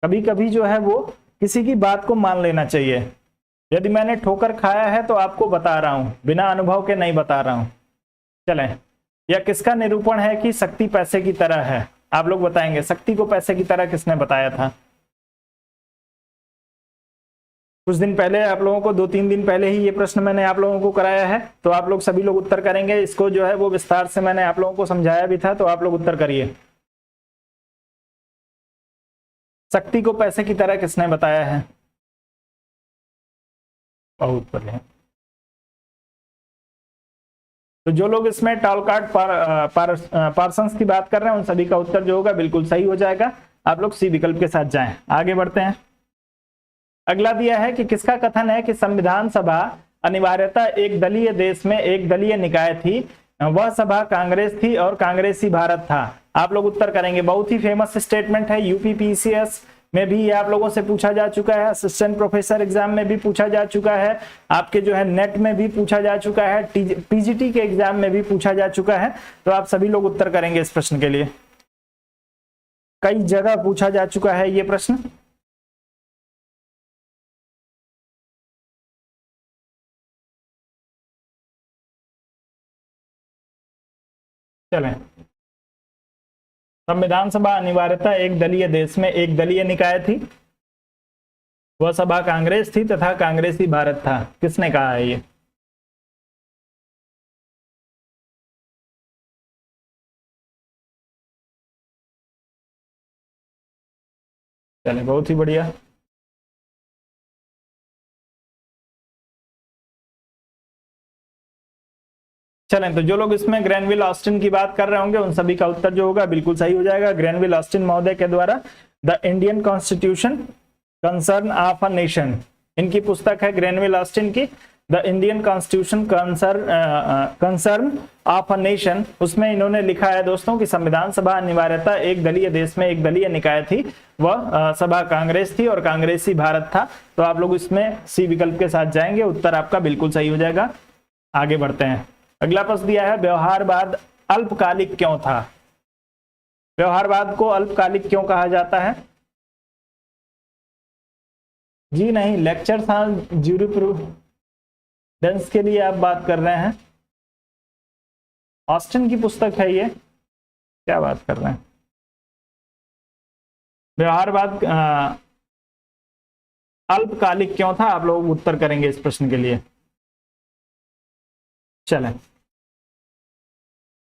कभी कभी जो है वो किसी की बात को मान लेना चाहिए। यदि मैंने ठोकर खाया है तो आपको बता रहा हूं, बिना अनुभव के नहीं बता रहा हूं। चलें, यह किसका निरूपण है कि शक्ति पैसे की तरह है? आप लोग बताएंगे शक्ति को पैसे की तरह किसने बताया था? कुछ दिन पहले आप लोगों को, 2-3 दिन पहले ही ये प्रश्न मैंने आप लोगों को कराया है, तो आप लोग सभी लोग उत्तर करेंगे। इसको जो है वो विस्तार से मैंने आप लोगों को समझाया भी था, तो आप लोग उत्तर करिए। शक्ति को पैसे की तरह किसने बताया है? बहुत बढ़िया। तो जो लोग इसमें टॉलकार्ट पार्सन्स की बात कर रहे हैं उन सभी का उत्तर जो होगा बिल्कुल सही हो जाएगा। आप लोग सी विकल्प के साथ जाएं। आगे बढ़ते हैं। अगला दिया है कि किसका कथन है कि संविधान सभा अनिवार्यतः एक दलीय देश में एक दलीय निकाय थी, वह सभा कांग्रेस थी और कांग्रेसी भारत था। आप लोग उत्तर करेंगे। बहुत ही फेमस स्टेटमेंट है, यूपीपीसीएस में भी ये आप लोगों से पूछा जा चुका है, असिस्टेंट प्रोफेसर एग्जाम में भी पूछा जा चुका है, आपके जो है नेट में भी पूछा जा चुका है, पीजीटी के एग्जाम में भी पूछा जा चुका है। तो आप सभी लोग उत्तर करेंगे इस प्रश्न के लिए। कई जगह पूछा जा चुका है ये प्रश्न। चलें, संविधान सभा अनिवार्यतः एक दलीय देश में एक दलीय निकाय थी, वह सभा कांग्रेस थी तथा कांग्रेसी भारत था। किसने कहा है ये? चलें, बहुत ही बढ़िया। चलें, तो जो लोग इसमें ग्रैनविल ऑस्टिन की बात कर रहे होंगे उन सभी का उत्तर जो होगा बिल्कुल सही हो जाएगा। ग्रैनविल ऑस्टिन महोदय के द्वारा the Indian constitution concern of a nation, इनकी पुस्तक है ग्रैनविल ऑस्टिन की the Indian constitution concern of a nation. उसमें इन्होंने लिखा है दोस्तों कि संविधान सभा अनिवार्यतः एक दलीय देश में एक दलीय निकाय थी, वह सभा कांग्रेस थी और कांग्रेसी भारत था। तो आप लोग इसमें सी विकल्प के साथ जाएंगे, उत्तर आपका बिल्कुल सही हो जाएगा। आगे बढ़ते हैं। अगला प्रश्न दिया है व्यवहारवाद अल्पकालिक क्यों था? व्यवहारवाद को अल्पकालिक क्यों कहा जाता है? जी नहीं, लेक्चर था, जूरिप्रूडेंस के लिए आप बात कर रहे हैं। ऑस्टिन की पुस्तक है ये, क्या बात कर रहे हैं? व्यवहारवाद अल्पकालिक क्यों था? आप लोग उत्तर करेंगे इस प्रश्न के लिए। चलें,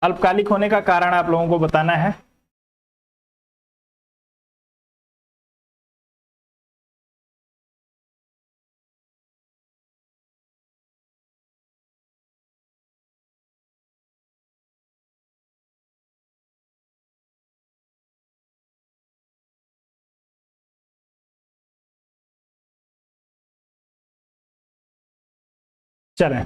अल्पकालिक होने का कारण आप लोगों को बताना है। चलें,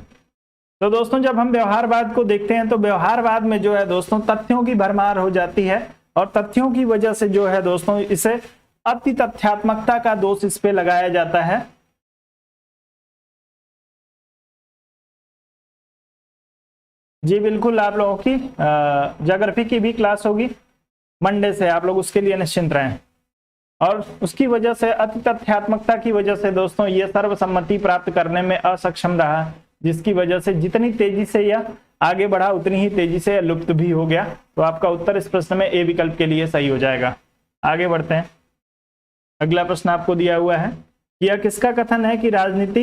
तो दोस्तों जब हम व्यवहारवाद को देखते हैं तो व्यवहारवाद में जो है दोस्तों तथ्यों की भरमार हो जाती है, और तथ्यों की वजह से जो है दोस्तों इसे अति तथ्यात्मकता का दोष इस पे लगाया जाता है। जी बिल्कुल, आप लोगों की ज्योग्राफी की भी क्लास होगी मंडे से, आप लोग उसके लिए निश्चिंत रहें। और उसकी वजह से अति तथ्यात्मकता की वजह से दोस्तों ये सर्वसम्मति प्राप्त करने में असक्षम रहा, जिसकी वजह से जितनी तेजी से यह आगे बढ़ा उतनी ही तेजी से लुप्त भी हो गया। तो आपका उत्तर इस प्रश्न में ए विकल्प के लिए सही हो जाएगा। आगे बढ़ते हैं। अगला प्रश्न आपको दिया हुआ है, यह किसका कथन है कि राजनीति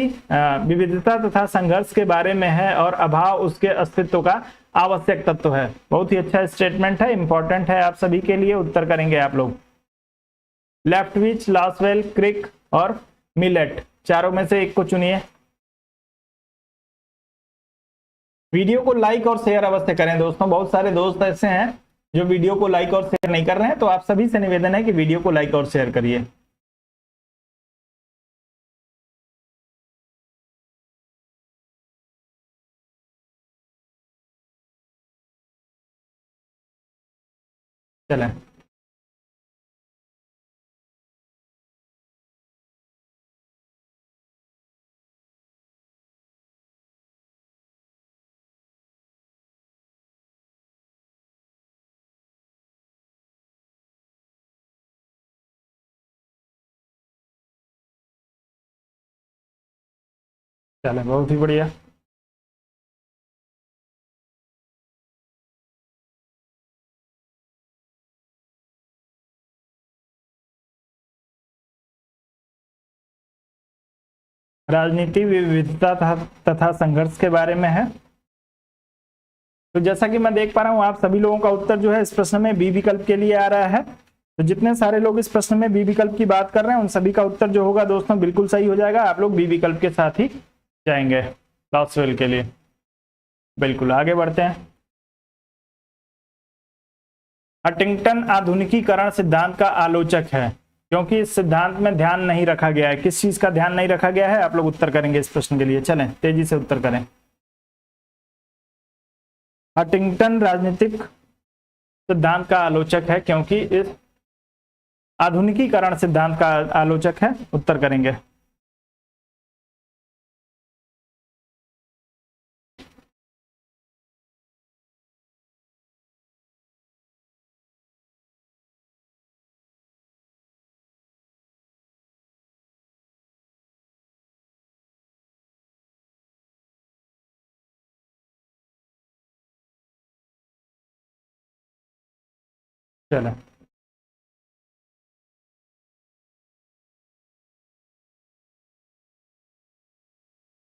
विविधता तथा संघर्ष के बारे में है और अभाव उसके अस्तित्व का आवश्यक तत्व है। बहुत ही अच्छा स्टेटमेंट है, इंपॉर्टेंट है आप सभी के लिए। उत्तर करेंगे आप लोग। लेफ्टविच, लॉसवेल, क्रिक और मिलेट, चारों में से एक को चुनिए। वीडियो को लाइक और शेयर अवश्य करें दोस्तों, बहुत सारे दोस्त ऐसे हैं जो वीडियो को लाइक और शेयर नहीं कर रहे हैं, तो आप सभी से निवेदन है कि वीडियो को लाइक और शेयर करिए। चलें, चलें, बहुत ही बढ़िया। राजनीति विविधता तथा संघर्ष के बारे में है। तो जैसा कि मैं देख पा रहा हूं, आप सभी लोगों का उत्तर जो है इस प्रश्न में बी विकल्प के लिए आ रहा है। तो जितने सारे लोग इस प्रश्न में बी विकल्प की बात कर रहे हैं, उन सभी का उत्तर जो होगा दोस्तों बिल्कुल सही हो जाएगा। आप लोग बी विकल्प के साथ ही जाएंगे लॉसवेल के लिए। बिल्कुल, आगे बढ़ते हैं। हंटिंगटन आधुनिकीकरण सिद्धांत का आलोचक है, क्योंकि इस सिद्धांत में ध्यान नहीं रखा गया है। किस चीज का ध्यान नहीं रखा गया है? आप लोग उत्तर करेंगे इस प्रश्न के लिए। चलें, तेजी से उत्तर करें। हंटिंगटन राजनीतिक सिद्धांत का आलोचक है, क्योंकि इस आधुनिकीकरण सिद्धांत का आलोचक है। उत्तर करेंगे। चलें,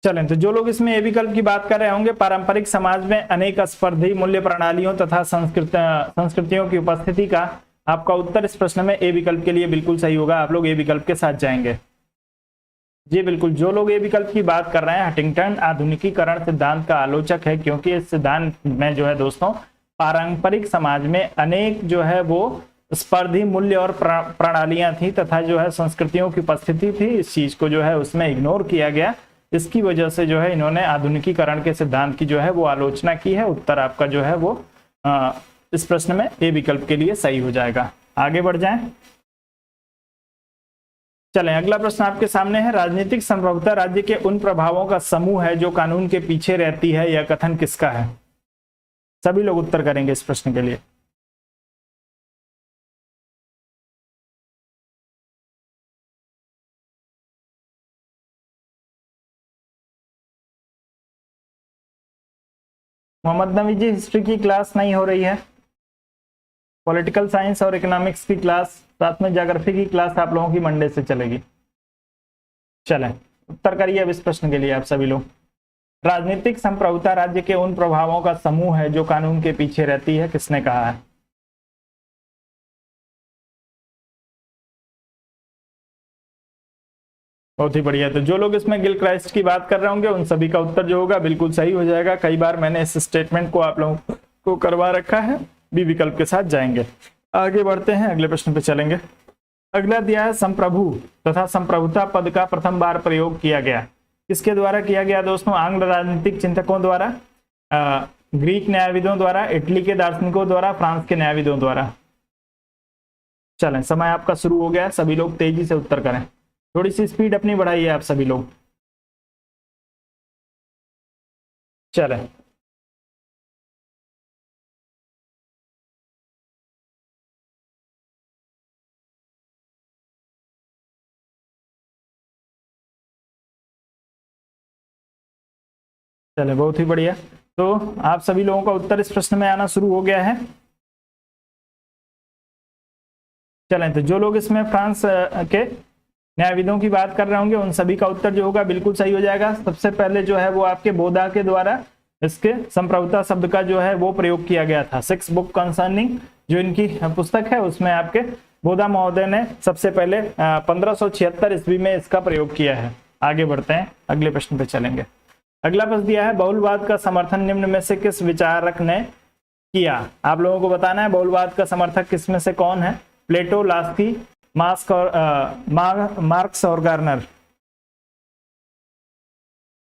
चलें, तो जो लोग इसमें ए विकल्प की बात कर रहे होंगे, पारंपरिक समाज में अनेक स्पर्धी मूल्य प्रणालियों तथा संस्कृतियों की उपस्थिति का आपका उत्तर इस प्रश्न में ए विकल्प के लिए बिल्कुल सही होगा। आप लोग ए विकल्प के साथ जाएंगे। जी बिल्कुल, जो लोग ए विकल्प की बात कर रहे हैं, हंटिंगटन आधुनिकीकरण सिद्धांत का आलोचक है, क्योंकि इस सिद्धांत में जो है दोस्तों पारंपरिक समाज में अनेक जो है वो स्पर्धी मूल्य और प्रणालियां थी तथा जो है संस्कृतियों की उपस्थिति थी। इस चीज को जो है उसमें इग्नोर किया गया। इसकी वजह से जो है इन्होंने आधुनिकीकरण के सिद्धांत की जो है वो आलोचना की है। उत्तर आपका जो है वो इस प्रश्न में ए विकल्प के लिए सही हो जाएगा। आगे बढ़ जाएं। चलें, अगला प्रश्न आपके सामने है। राजनीतिक संप्रभुता राज्य के उन प्रभावों का समूह है जो कानून के पीछे रहती है। यह कथन किसका है? सभी लोग उत्तर करेंगे इस प्रश्न के लिए। मोहम्मद नबी जी, हिस्ट्री की क्लास नहीं हो रही है। पॉलिटिकल साइंस और इकोनॉमिक्स की क्लास, साथ में ज्योग्राफी की क्लास आप लोगों की मंडे से चलेगी। चलें, उत्तर करिए अब इस प्रश्न के लिए आप सभी लोग। राजनीतिक संप्रभुता राज्य के उन प्रभावों का समूह है जो कानून के पीछे रहती है, किसने कहा है? बहुत ही बढ़िया। तो जो लोग इसमें गिल क्राइस्ट की बात कर रहे होंगे, उन सभी का उत्तर जो होगा बिल्कुल सही हो जाएगा। कई बार मैंने इस स्टेटमेंट को आप लोगों को करवा रखा है। बी विकल्प के साथ जाएंगे। आगे बढ़ते हैं, अगले प्रश्न पे चलेंगे। अगला दिया है, संप्रभु तथा संप्रभुता पद का प्रथम बार प्रयोग किया गया। किसके द्वारा किया गया दोस्तों? आंग्ल राजनीतिक चिंतकों द्वारा, ग्रीक न्यायविदों द्वारा, इटली के दार्शनिकों द्वारा, फ्रांस के न्यायविदों द्वारा। चलें, समय आपका शुरू हो गया। सभी लोग तेजी से उत्तर करें। थोड़ी सी स्पीड अपनी बढ़ाइए आप सभी लोग। चलें, चलें, बहुत ही बढ़िया। तो आप सभी लोगों का उत्तर इस प्रश्न में आना शुरू हो गया है। चलें, तो जो लोग इसमें फ्रांस के न्यायविदों की बात कर रहे होंगे, उन सभी का उत्तर जो होगा बिल्कुल सही हो जाएगा। सबसे पहले जो है वो आपके बोधा के द्वारा इसके संप्रभुता शब्द का जो है वो प्रयोग किया गया था। 6 बुक कंसर्निंग जो इनकी पुस्तक है, उसमें आपके बोधा महोदय ने सबसे पहले 1576 ईस्वी में इसका प्रयोग किया है। आगे बढ़ते हैं, अगले प्रश्न पे चलेंगे। अगला प्रश्न दिया है, बहुलवाद का समर्थन निम्न में से किस विचारक ने किया? आप लोगों को बताना है बहुलवाद का समर्थक किस में से कौन है। प्लेटो, लास्की, मार्क्स और गार्नर।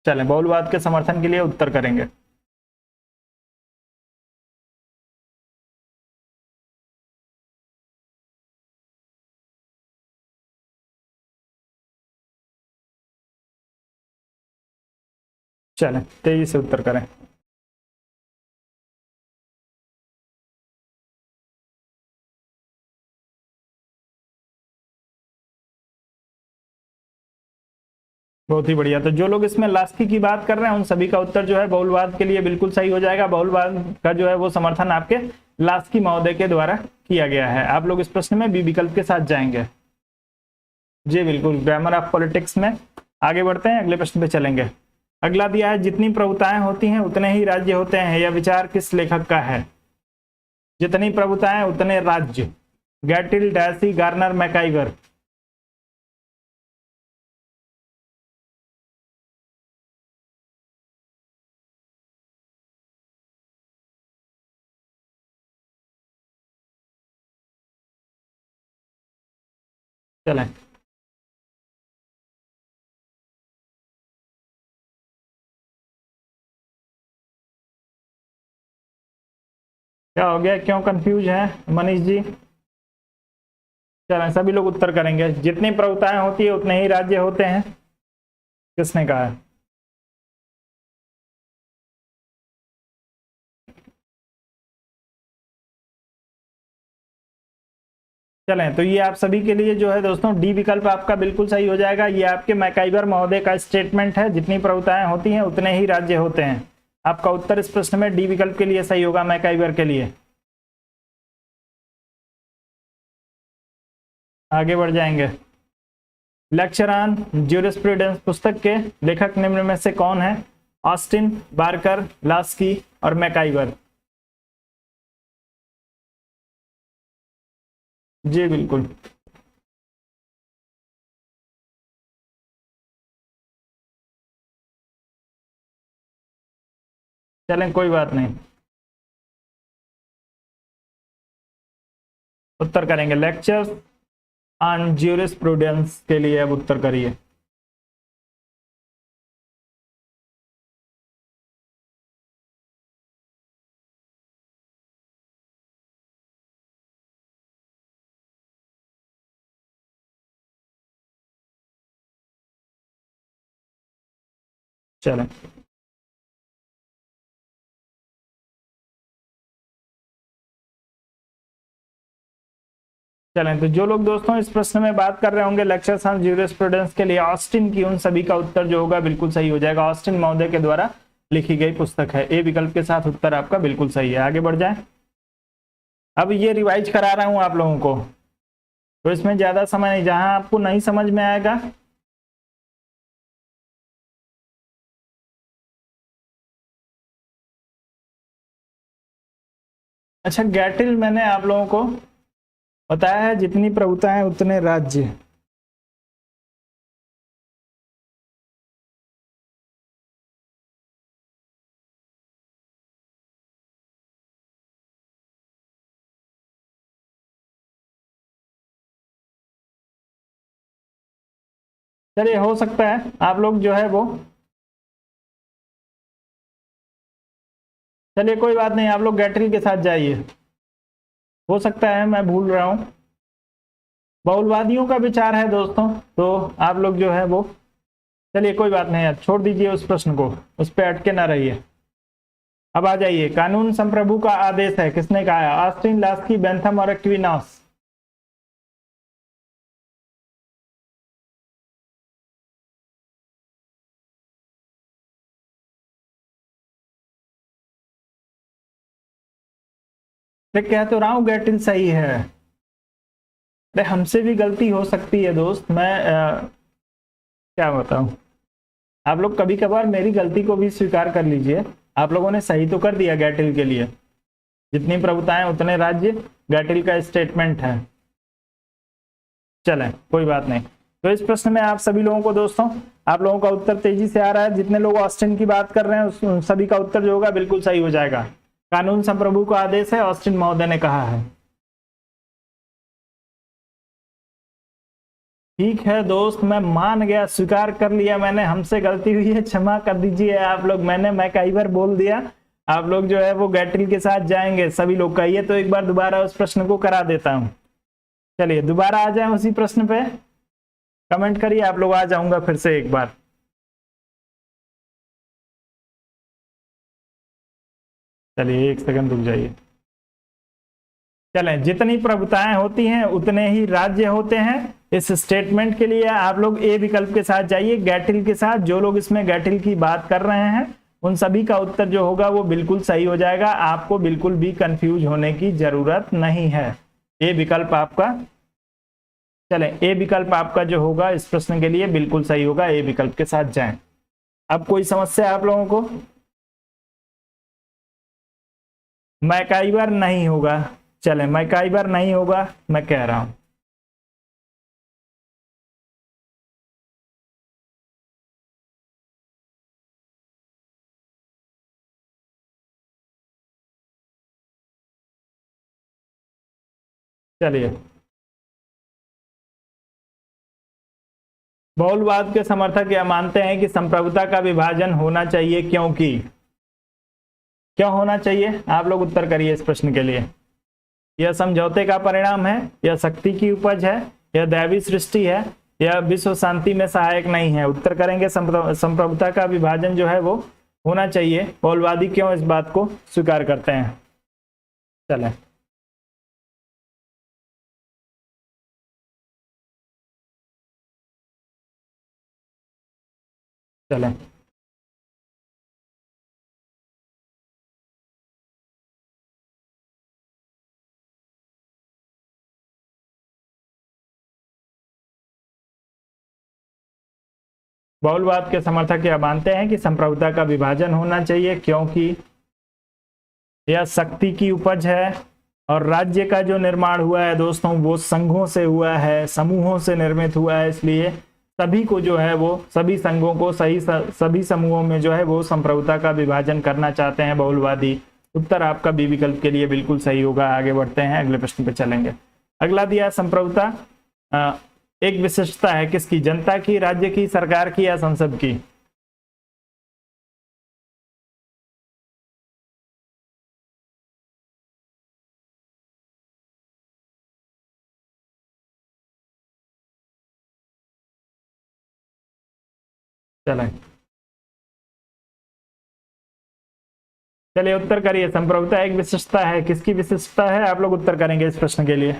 चलें, बहुलवाद के समर्थन के लिए उत्तर करेंगे। चलें तेजी से उत्तर करें। बहुत ही बढ़िया। तो जो लोग इसमें लास्की की बात कर रहे हैं उन सभी का उत्तर जो है बहुलवाद के लिए बिल्कुल सही हो जाएगा। बहुलवाद का जो है वो समर्थन आपके लास्की महोदय के द्वारा किया गया है। आप लोग इस प्रश्न में बी विकल्प के साथ जाएंगे। जी बिल्कुल, ग्रामर ऑफ पॉलिटिक्स में आगे बढ़ते हैं, अगले प्रश्न पे चलेंगे। अगला दिया है, जितनी प्रभुताएं होती हैं उतने ही राज्य होते हैं। यह विचार किस लेखक का है? जितनी प्रभुताएं उतने राज्य। गैटिल, डैसी, गार्नर, मैकाइवर। चलें क्या हो गया, क्यों कंफ्यूज है मनीष जी? चलें सभी लोग उत्तर करेंगे। जितनी प्रभुताएं होती है उतने ही राज्य होते हैं, किसने कहा है? चलें तो ये आप सभी के लिए जो है दोस्तों डी विकल्प आपका बिल्कुल सही हो जाएगा। ये आपके मैकाइवर महोदय का स्टेटमेंट है, जितनी प्रभुताएं होती हैं उतने ही राज्य होते हैं। आपका उत्तर इस प्रश्न में डी विकल्प के लिए सही होगा, मैकाइवर के लिए। आगे बढ़ जाएंगे। लेक्चर ऑन ज्यूरिस्प्रूडेंस पुस्तक के लेखक निम्न में से कौन है? ऑस्टिन, बार्कर, लास्की और मैकाइवर। जी बिल्कुल, चलें कोई बात नहीं, उत्तर करेंगे। लेक्चर्स ऑन ज्यूरिस्प्रूडेंस के लिए अब उत्तर करिए। चलें चलें तो जो लोग दोस्तों इस प्रश्न में बात कर रहे होंगे लेक्चर्स ऑन ज्यूरिस्प्रूडेंस के लिए ऑस्टिन की, उन सभी का उत्तर जो होगा बिल्कुल सही हो जाएगा। ऑस्टिन महोदय के द्वारा लिखी गई पुस्तक है। ए विकल्प के साथ उत्तर आपका बिल्कुल सही है। आगे बढ़ जाए। अब ये रिवाइज करा रहा हूं आप लोगों को, तो इसमें ज्यादा समय नहीं, जहां आपको नहीं समझ में आएगा अच्छा, गैटिल मैंने आप लोगों को बताया है, जितनी प्रभुताएं उतने राज्य। चलिए हो सकता है आप लोग जो है वो, चलिए कोई बात नहीं, आप लोग गैटिल के साथ जाइए। हो सकता है मैं भूल रहा हूं, बहुलवादियों का विचार है दोस्तों, तो आप लोग जो है वो, चलिए कोई बात नहीं यार, छोड़ दीजिए उस प्रश्न को, उस पर अटके ना रहिए। अब आ जाइए। कानून संप्रभु का आदेश है, किसने कहा है? ऑस्टिन, लास्की, बेंथम और एक्विनॉस। मैं कह तो रहा हूं गैटिल सही है। अरे हमसे भी गलती हो सकती है दोस्त, मैं क्या बताऊं। आप लोग कभी कभार मेरी गलती को भी स्वीकार कर लीजिए। आप लोगों ने सही तो कर दिया गैटिल के लिए, जितनी प्रभुताएं उतने राज्य, गैटिल का स्टेटमेंट है। चलें कोई बात नहीं। तो इस प्रश्न में आप सभी लोगों को दोस्तों, आप लोगों का उत्तर तेजी से आ रहा है। जितने लोग ऑस्टिन की बात कर रहे हैं उन सभी का उत्तर जो होगा बिल्कुल सही हो जाएगा। कानून संप्रभु का आदेश है, ऑस्टिन महोदय ने कहा है। ठीक है दोस्त, मैं मान गया, स्वीकार कर लिया मैंने, हमसे गलती हुई है, क्षमा कर दीजिए आप लोग। मैंने मैकाइवर बोल दिया। आप लोग जो है वो गैटिल के साथ जाएंगे सभी लोग। कहिए तो एक बार दोबारा उस प्रश्न को करा देता हूं। चलिए दोबारा आ जाए उसी प्रश्न पे, कमेंट करिए आप लोग, आ जाऊंगा फिर से एक बार। चलिए 1 सेकंड रुक जाइए। चलें, जितनी प्रभुताएं होती हैं उतने ही राज्य होते हैं। इस स्टेटमेंट के लिए आप लोग ए विकल्प के साथ जाइए, गैटिल के साथ। जो लोग इसमें गैटिल की बात कर रहे हैं उन सभी का उत्तर जो होगा वो बिल्कुल सही हो जाएगा। आपको बिल्कुल भी कंफ्यूज होने की जरूरत नहीं है। ए विकल्प आपका, चलें, ए विकल्प आपका जो होगा इस प्रश्न के लिए बिल्कुल सही होगा। ए विकल्प के साथ जाएं। अब कोई समस्या आप लोगों को? मैकाइवर नहीं होगा। चलें, मैकाइवर नहीं होगा, मैं कह रहा हूं। चलिए, बहुलवाद के समर्थक यह मानते हैं कि संप्रभुता का विभाजन होना चाहिए, क्योंकि क्यों होना चाहिए? आप लोग उत्तर करिए इस प्रश्न के लिए। यह समझौते का परिणाम है, यह शक्ति की उपज है, यह दैवी सृष्टि है, यह विश्व शांति में सहायक नहीं है। उत्तर करेंगे संप्रभुता का विभाजन जो है वो होना चाहिए। बहुलवादी क्यों इस बात को स्वीकार करते हैं? चलें, चलें, बहुलवाद के समर्थक यह मानते हैं कि संप्रभुता का विभाजन होना चाहिए, क्योंकि यह शक्ति की उपज है और राज्य का जो निर्माण हुआ है दोस्तों वो संघों से हुआ है, समूहों से निर्मित हुआ है। इसलिए सभी को जो है वो, सभी संघों को सभी समूहों में जो है वो संप्रभुता का विभाजन करना चाहते हैं बहुलवादी। उत्तर आपका बी विकल्प के लिए बिल्कुल सही होगा। आगे बढ़ते हैं, अगले प्रश्न पे चलेंगे। अगला दिया, संप्रभुता एक विशिष्टता है किसकी? जनता की, राज्य की, सरकार की या संसद की? चलें, चलिए उत्तर करिए। संप्रभुता एक विशिष्टता है, किसकी विशिष्टता है? आप लोग उत्तर करेंगे इस प्रश्न के लिए।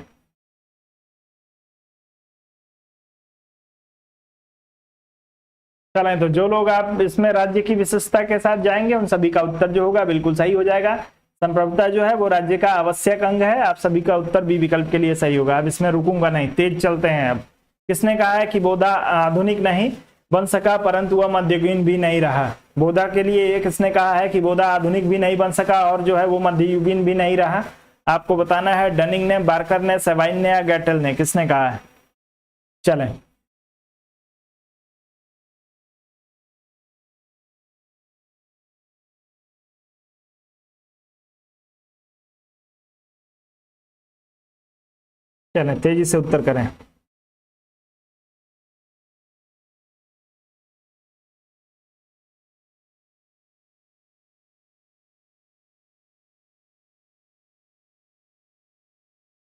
चलें, तो जो लोग आप इसमें राज्य की विशेषता के साथ जाएंगे उन सभी का उत्तर जो होगा बिल्कुल सही हो जाएगा। संप्रभुता जो है वो राज्य का आवश्यक अंग है। आप सभी का उत्तर बी विकल्प के लिए सही होगा। अब इसमें रुकूंगा नहीं, तेज चलते हैं। अब किसने कहा है कि बोधा आधुनिक नहीं बन सका परंतु वह मध्ययुगीन भी नहीं रहा? बोधा के लिए ये किसने कहा है कि बोधा आधुनिक भी नहीं बन सका और जो है वो मध्ययुगीन भी नहीं रहा? आपको बताना है। डनिंग ने, बार्कर ने, सेवाइन ने या गैटल ने, किसने कहा है? चलें, चलें तेजी से उत्तर करें।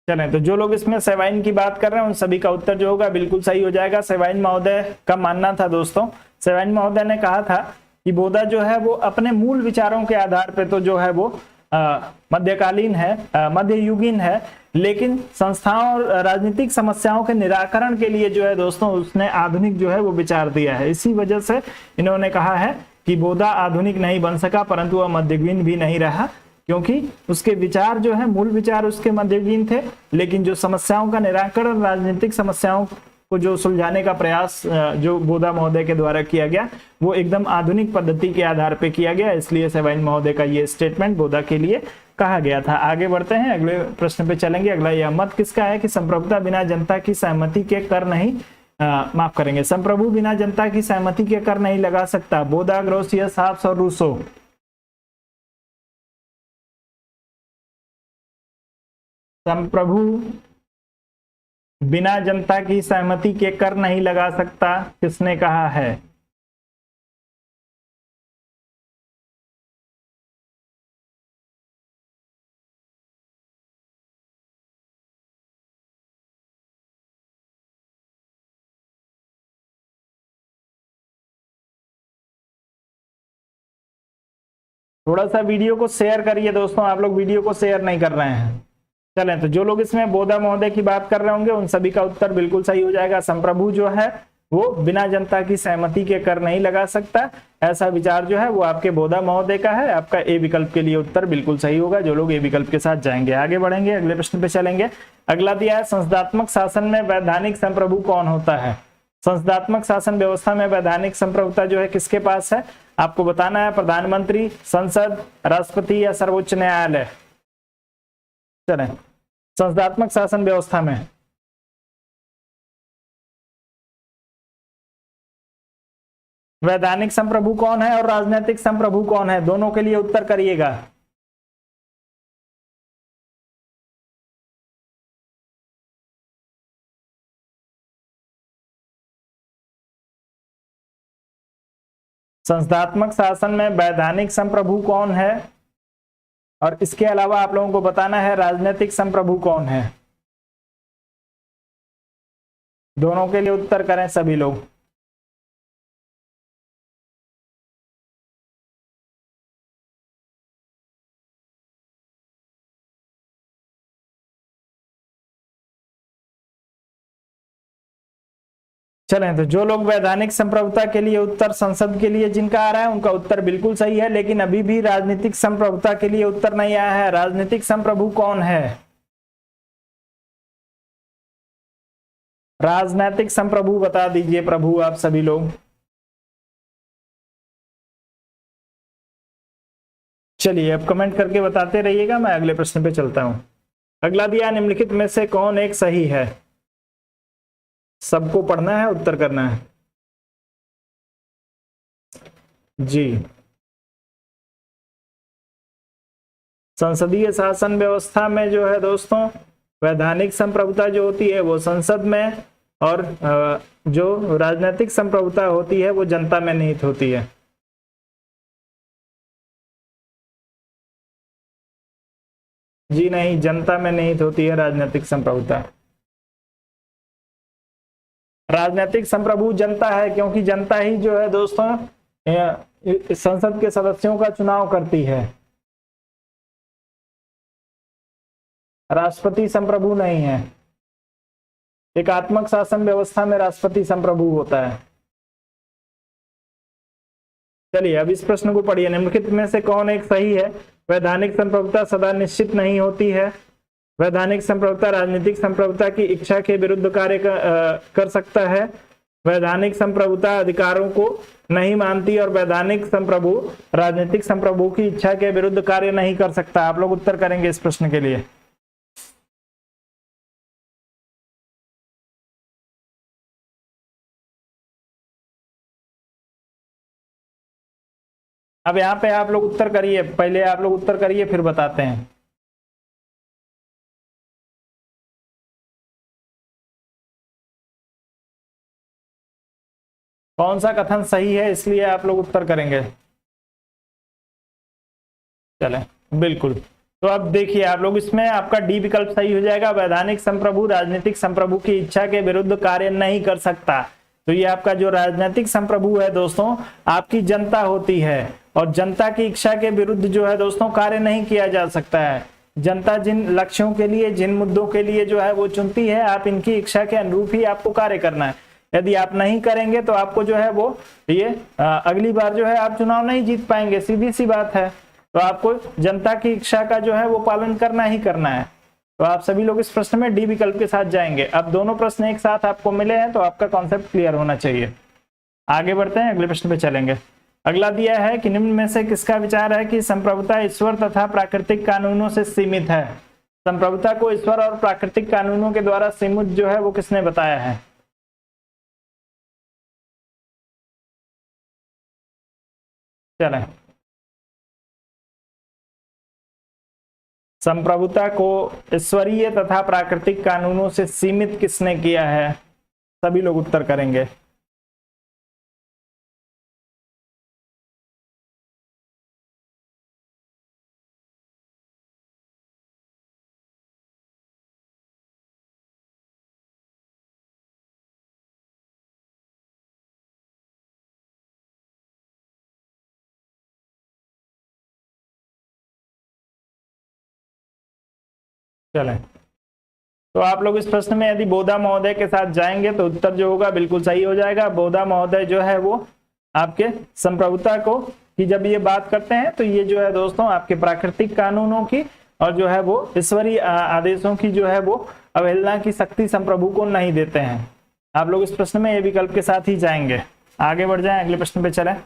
चलें, तो जो लोग इसमें सेवाइन की बात कर रहे हैं उन सभी का उत्तर जो होगा बिल्कुल सही हो जाएगा। सेवाइन महोदय का मानना था दोस्तों, सेवाइन महोदय ने कहा था कि बोधा जो है वो अपने मूल विचारों के आधार पे तो जो है वो मध्यकालीन है, मध्ययुगीन है, लेकिन संस्थाओं और राजनीतिक समस्याओं के निराकरण के लिए जो है दोस्तों उसने आधुनिक जो है वो विचार दिया है। इसी वजह से इन्होंने कहा है कि बोधा आधुनिक नहीं बन सका परंतु वह मध्ययुगीन भी नहीं रहा, क्योंकि उसके विचार जो है, मूल विचार उसके मध्ययुगीन थे, लेकिन जो समस्याओं का निराकरण, राजनीतिक समस्याओं को जो सुलझाने का प्रयास जो बोधा महोदय के द्वारा किया गया वो एकदम आधुनिक पद्धति के आधार पर किया गया। इसलिए सेवाइन महोदय का ये स्टेटमेंट बोधा के लिए कहा गया था। आगे बढ़ते हैं, अगले प्रश्न पे चलेंगे। अगला यह मत किसका है कि संप्रभुता बिना जनता की सहमति के कर नहीं, माफ करेंगे, संप्रभु बिना जनता की सहमति के कर नहीं लगा सकता? बोधा, ग्रोसियस, हाब्स और रूसो। संप्रभु बिना जनता की सहमति के कर नहीं लगा सकता, किसने कहा है? थोड़ा सा वीडियो को शेयर करिए दोस्तों, आप लोग वीडियो को शेयर नहीं कर रहे हैं। चलें, तो जो लोग इसमें बोधा महोदय की बात कर रहे होंगे उन सभी का उत्तर बिल्कुल सही हो जाएगा। संप्रभु जो है वो बिना जनता की सहमति के कर नहीं लगा सकता, ऐसा विचार जो है वो आपके बोधा महोदय का है। आपका ए विकल्प के लिए उत्तर बिल्कुल सही होगा, जो लोग ए विकल्प के साथ जाएंगे। आगे बढ़ेंगे, अगले प्रश्न पे चलेंगे। अगला दिया है, संसदात्मक शासन में वैधानिक संप्रभु कौन होता है? संसदात्मक शासन व्यवस्था में वैधानिक संप्रभुता जो है किसके पास है? आपको बताना है, प्रधानमंत्री, संसद, राष्ट्रपति या सर्वोच्च न्यायालय। चलें, संसदात्मक शासन व्यवस्था में वैधानिक संप्रभु कौन है और राजनीतिक संप्रभु कौन है? दोनों के लिए उत्तर करिएगा। संसदात्मक शासन में वैधानिक संप्रभु कौन है और इसके अलावा आप लोगों को बताना है राजनीतिक संप्रभु कौन है। दोनों के लिए उत्तर करें सभी लोग। चलें, तो जो लोग वैधानिक संप्रभुता के लिए उत्तर संसद के लिए जिनका आ रहा है उनका उत्तर बिल्कुल सही है, लेकिन अभी भी राजनीतिक संप्रभुता के लिए उत्तर नहीं आया है। राजनीतिक संप्रभु कौन है? राजनीतिक संप्रभु बता दीजिए प्रभु आप सभी लोग। चलिए, अब कमेंट करके बताते रहिएगा, मैं अगले प्रश्न पे चलता हूं। अगला दिया, निम्नलिखित में से कौन एक सही है? सबको पढ़ना है, उत्तर करना है जी। संसदीय शासन व्यवस्था में जो है दोस्तों वैधानिक संप्रभुता जो होती है वो संसद में, और जो राजनीतिक संप्रभुता होती है वो जनता में निहित होती है। जी नहीं, जनता में निहित होती है राजनीतिक संप्रभुता। राजनीतिक संप्रभु जनता है, क्योंकि जनता ही जो है दोस्तों संसद के सदस्यों का चुनाव करती है। राष्ट्रपति संप्रभु नहीं है। एकात्मक शासन व्यवस्था में राष्ट्रपति संप्रभु होता है। चलिए, अब इस प्रश्न को पढ़िए, निम्नलिखित में से कौन एक सही है? वैधानिक संप्रभुता सदा निश्चित नहीं होती है। वैधानिक संप्रभुता राजनीतिक संप्रभुता की इच्छा के विरुद्ध कार्य कर सकता है। वैधानिक संप्रभुता अधिकारों को नहीं मानती और वैधानिक संप्रभु राजनीतिक संप्रभु की इच्छा के विरुद्ध कार्य नहीं कर सकता। आप लोग उत्तर करेंगे इस प्रश्न के लिए। अब यहाँ पे आप लोग उत्तर करिए, पहले आप लोग उत्तर करिए फिर बताते हैं। कौन सा कथन सही है, इसलिए आप लोग उत्तर करेंगे। चले, बिल्कुल। तो अब देखिए आप लोग, इसमें आपका डी विकल्प सही हो जाएगा। वैधानिक संप्रभु राजनीतिक संप्रभु की इच्छा के विरुद्ध कार्य नहीं कर सकता। तो ये आपका जो राजनीतिक संप्रभु है दोस्तों, आपकी जनता होती है, और जनता की इच्छा के विरुद्ध जो है दोस्तों कार्य नहीं किया जा सकता है। जनता जिन लक्ष्यों के लिए, जिन मुद्दों के लिए जो है वो चुनती है, आप इनकी इच्छा के अनुरूप ही आपको कार्य करना है। यदि आप नहीं करेंगे तो आपको जो है वो अगली बार जो है आप चुनाव नहीं जीत पाएंगे, सीधी सी बात है। तो आपको जनता की इच्छा का जो है वो पालन करना ही करना है। तो आप सभी लोग इस प्रश्न में डी विकल्प के साथ जाएंगे। अब दोनों प्रश्न एक साथ आपको मिले हैं तो आपका कॉन्सेप्ट क्लियर होना चाहिए। आगे बढ़ते हैं, अगले प्रश्न पे चलेंगे। अगला दिया है कि निम्न में से किसका विचार है कि संप्रभुता ईश्वर तथा प्राकृतिक कानूनों से सीमित है? संप्रभुता को ईश्वर और प्राकृतिक कानूनों के द्वारा सीमित जो है वो किसने बताया है? चलें, संप्रभुता को ईश्वरीय तथा प्राकृतिक कानूनों से सीमित किसने किया है? सभी लोग उत्तर करेंगे। चलें, तो आप लोग इस प्रश्न में यदि बोधा महोदय के साथ जाएंगे तो उत्तर जो होगा बिल्कुल सही हो जाएगा। बोधा महोदय जो है वो आपके संप्रभुता को की जब ये बात करते हैं तो ये जो है दोस्तों आपके प्राकृतिक कानूनों की और जो है वो ईश्वरीय आदेशों की जो है वो अवहेलना की शक्ति संप्रभु को नहीं देते हैं। आप लोग इस प्रश्न में ये विकल्प के साथ ही जाएंगे। आगे बढ़ जाएं, अगले प्रश्न पे चलें।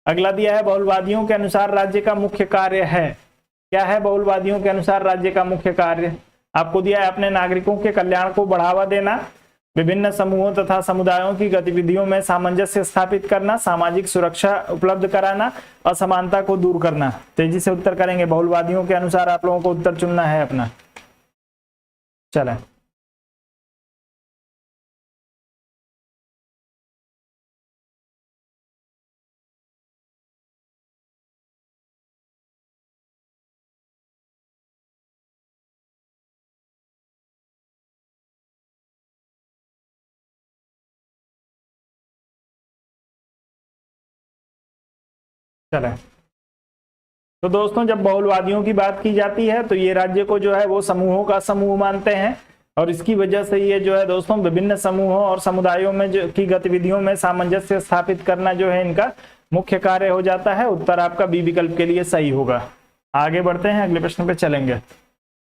अगला दिया है बहुलवादियों के अनुसार राज्य का मुख्य कार्य है। क्या है बहुलवादियों के अनुसार राज्य का मुख्य कार्य? आपको दिया है अपने नागरिकों के कल्याण को बढ़ावा देना, विभिन्न समूहों तथा समुदायों की गतिविधियों में सामंजस्य स्थापित करना, सामाजिक सुरक्षा उपलब्ध कराना, असमानता को दूर करना। तेजी से उत्तर करेंगे। बहुलवादियों के अनुसार आप लोगों को उत्तर चुनना है अपना। चलें, चलें। तो दोस्तों जब बहुलवादियों की बात की जाती है तो ये राज्य को जो है वो समूहों का समूह मानते हैं और इसकी वजह से ये जो है दोस्तों विभिन्न समूहों और समुदायों में जो की गतिविधियों में सामंजस्य स्थापित करना जो है इनका मुख्य कार्य हो जाता है। उत्तर आपका बी विकल्प के लिए सही होगा। आगे बढ़ते हैं, अगले प्रश्न पे चलेंगे।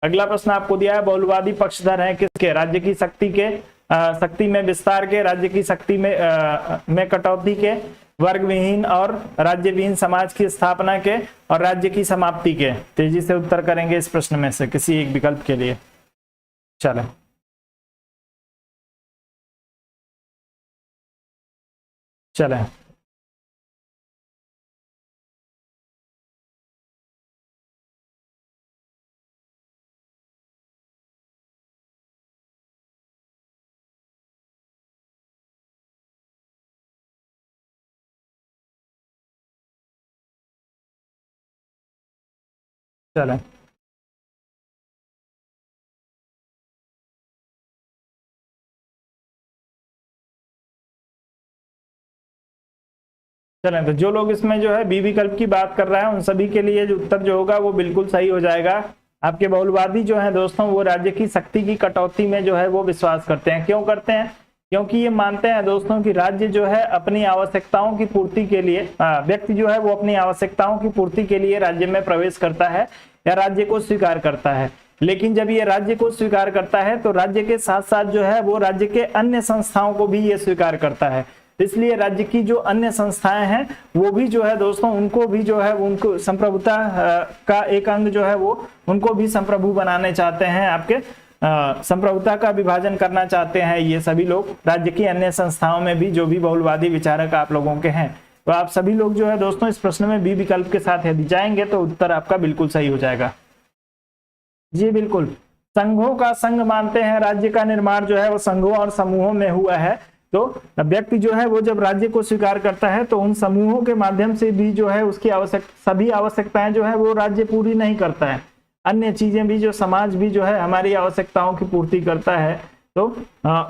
अगला प्रश्न आपको दिया है बहुलवादी पक्षधर हैं किसके? राज्य की शक्ति में विस्तार के, राज्य की शक्ति में कटौती के, वर्ग विहीन और राज्य विहीन समाज की स्थापना के और राज्य की समाप्ति के। तेजी से उत्तर करेंगे इस प्रश्न में से किसी एक विकल्प के लिए। चलें, चलें, चलें। चलें, तो जो लोग इसमें जो है बी विकल्प की बात कर रहे हैं उन सभी के लिए जो उत्तर जो होगा वो बिल्कुल सही हो जाएगा। आपके बहुलवादी जो है दोस्तों वो राज्य की शक्ति की कटौती में जो है वो विश्वास करते हैं। क्यों करते हैं? क्योंकि ये मानते हैं दोस्तों कि राज्य जो है अपनी आवश्यकताओं की पूर्ति के लिए व्यक्ति जो है वो अपनी आवश्यकताओं की पूर्ति के लिए राज्य में प्रवेश करता है या राज्य को स्वीकार करता है। लेकिन जब ये राज्य को स्वीकार करता है तो राज्य के साथ साथ जो है वो राज्य के अन्य संस्थाओं को भी ये स्वीकार करता है। इसलिए राज्य की जो अन्य संस्थाएं हैं वो भी जो है दोस्तों उनको भी जो है उनको संप्रभुता का एक अंग जो है वो उनको भी संप्रभु बनाने चाहते हैं। आपके संप्रभुता का विभाजन करना चाहते हैं ये सभी लोग राज्य की अन्य संस्थाओं में भी, जो भी बहुलवादी विचारक आप लोगों के हैं। तो आप सभी लोग जो है दोस्तों इस प्रश्न में बी विकल्प के साथ यदि जाएंगे तो उत्तर आपका बिल्कुल सही हो जाएगा। जी बिल्कुल, संघों का संघ मानते हैं राज्य का निर्माण जो है वो संघों और समूहों में हुआ है। तो व्यक्ति जो है वो जब राज्य को स्वीकार करता है तो उन समूहों के माध्यम से भी जो है उसकी सभी आवश्यकताएं जो है वो राज्य पूरी नहीं करता है। अन्य चीजें भी जो समाज भी जो है हमारी आवश्यकताओं की पूर्ति करता है। तो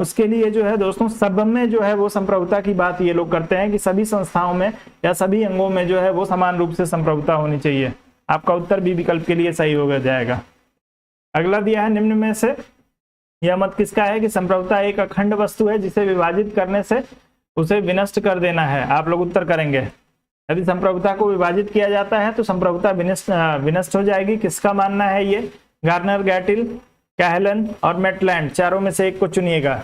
उसके लिए जो है दोस्तों सब में जो है वो संप्रभुता की बात ये लोग करते हैं कि सभी संस्थाओं में या सभी अंगों में जो है वो समान रूप से संप्रभुता होनी चाहिए। आपका उत्तर बी विकल्प के लिए सही हो जाएगा। अगला दिया है निम्न में से यह मत किसका है कि संप्रभुता एक अखंड वस्तु है जिसे विभाजित करने से उसे विनष्ट कर देना है। आप लोग उत्तर करेंगे। यदि संप्रभुता को विभाजित किया जाता है तो संप्रभुता विनष्ट हो जाएगी। किसका मानना है ये? गार्नर, गैटिल, कैहलन और मेटलैंड, चारों में से एक को चुनिएगा।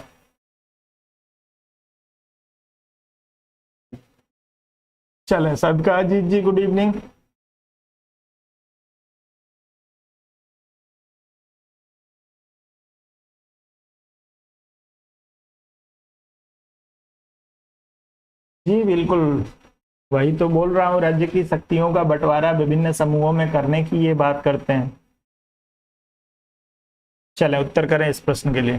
चलें, सबका अजीत जी गुड इवनिंग। जी बिल्कुल, वही तो बोल रहा हूँ, राज्य की शक्तियों का बंटवारा विभिन्न समूहों में करने की ये बात करते हैं। चलें, उत्तर करें इस प्रश्न के लिए।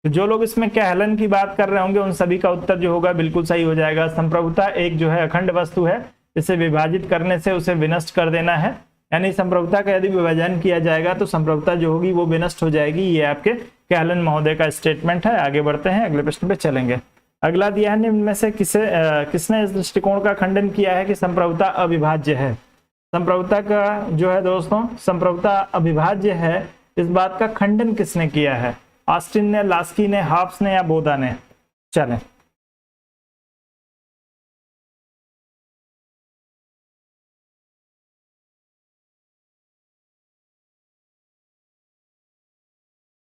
तो जो लोग इसमें कैहलन की बात कर रहे होंगे उन सभी का उत्तर जो होगा बिल्कुल सही हो जाएगा। संप्रभुता एक जो है अखंड वस्तु है, इसे विभाजित करने से उसे विनष्ट कर देना है। यानी संप्रभुता का यदि विभाजन किया जाएगा तो संप्रभुता जो होगी वो विनष्ट हो जाएगी। ये आपके कैहलन महोदय का स्टेटमेंट है। आगे बढ़ते हैं, अगले प्रश्न पे चलेंगे। अगला दिया है निम्न में से किसने इस दृष्टिकोण का खंडन किया है कि संप्रभुता अविभाज्य है? संप्रभुता का जो है दोस्तों, संप्रभुता अविभाज्य है, इस बात का खंडन किसने किया है? ऑस्टिन ने, लास्की ने, हॉब्स ने या बोधा ने? चलें,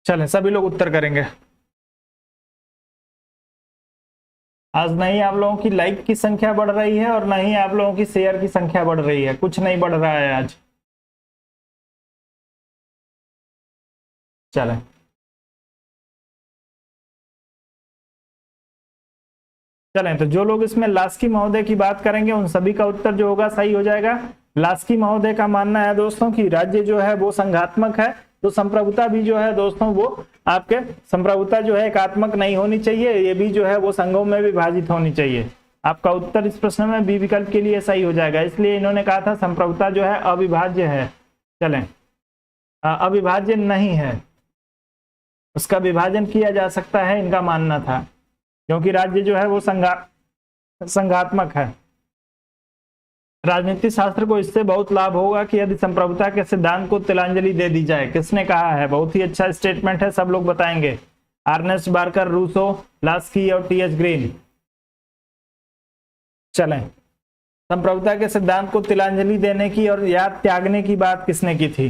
चलें सभी लोग उत्तर करेंगे। आज नहीं आप लोगों की लाइक की संख्या बढ़ रही है और ना ही आप लोगों की शेयर की संख्या बढ़ रही है, कुछ नहीं बढ़ रहा है आज। चलें, चलें, तो जो लोग इसमें लास्की महोदय की बात करेंगे उन सभी का उत्तर जो होगा सही हो जाएगा। लास्की महोदय का मानना है दोस्तों कि राज्य जो है वो संघात्मक है, तो संप्रभुता भी जो है दोस्तों वो आपके, संप्रभुता जो है एकात्मक नहीं होनी चाहिए, ये भी जो है वो संघों में विभाजित होनी चाहिए। आपका उत्तर इस प्रश्न में बी विकल्प के लिए सही हो जाएगा, इसलिए इन्होंने कहा था संप्रभुता जो है अविभाज्य है। चलें, अविभाज्य नहीं है, उसका विभाजन किया जा सकता है, इनका मानना था, क्योंकि राज्य जो है वो संघात्मक है। राजनीति शास्त्र को इससे बहुत लाभ होगा कि यदि संप्रभुता के सिद्धांत को तिलांजलि दे दी जाए। किसने कहा है? बहुत ही अच्छा स्टेटमेंट है, सब लोग बताएंगे। अर्नेस्ट बार्कर, रूसो, लास्की और टी एच ग्रीन। चलें, संप्रभुता के सिद्धांत को तिलांजलि देने की और याद त्यागने की बात किसने की थी?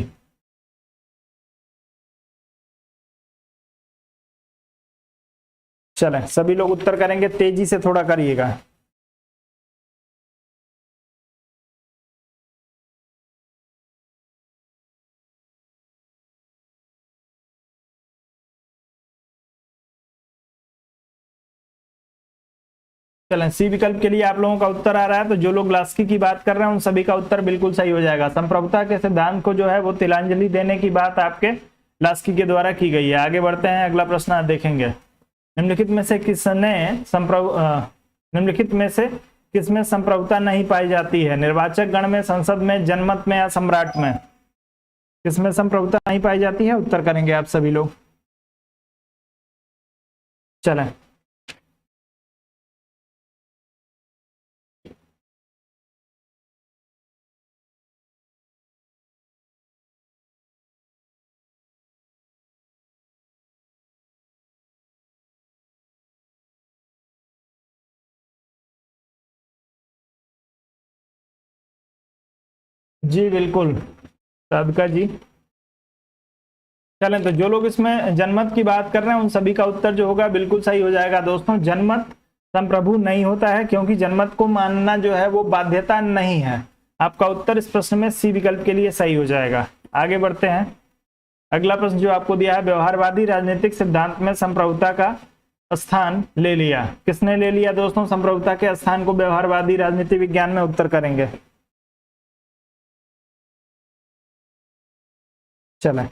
चलें, सभी लोग उत्तर करेंगे, तेजी से थोड़ा करिएगा। चलें, सी विकल्प के लिए आप लोगों का उत्तर आ रहा है, तो जो लोग लास्की की बात कर रहे हैं उन सभी का उत्तर बिल्कुल सही हो जाएगा। संप्रभुता के सिद्धांत को जो है वो तिलांजलि देने की बात आपके लास्की के द्वारा की गई है। आगे बढ़ते हैं, अगला प्रश्न आप देखेंगे। निम्नलिखित में से किसने निम्नलिखित में से किसमें संप्रभुता नहीं पाई जाती है? निर्वाचक गण में, संसद में, जनमत में या सम्राट में? किसमें संप्रभुता नहीं पाई जाती है? उत्तर करेंगे आप सभी लोग। चलें, जी बिल्कुल, साधका जी। चलें, तो जो लोग इसमें जनमत की बात कर रहे हैं उन सभी का उत्तर जो होगा बिल्कुल सही हो जाएगा दोस्तों। जनमत संप्रभु नहीं होता है, क्योंकि जनमत को मानना जो है वो बाध्यता नहीं है। आपका उत्तर इस प्रश्न में सी विकल्प के लिए सही हो जाएगा। आगे बढ़ते हैं, अगला प्रश्न जो आपको दिया है, व्यवहारवादी राजनीतिक सिद्धांत में संप्रभुता का स्थान ले लिया। किसने ले लिया दोस्तों संप्रभुता के स्थान को व्यवहारवादी राजनीति विज्ञान में? उत्तर करेंगे। चलें,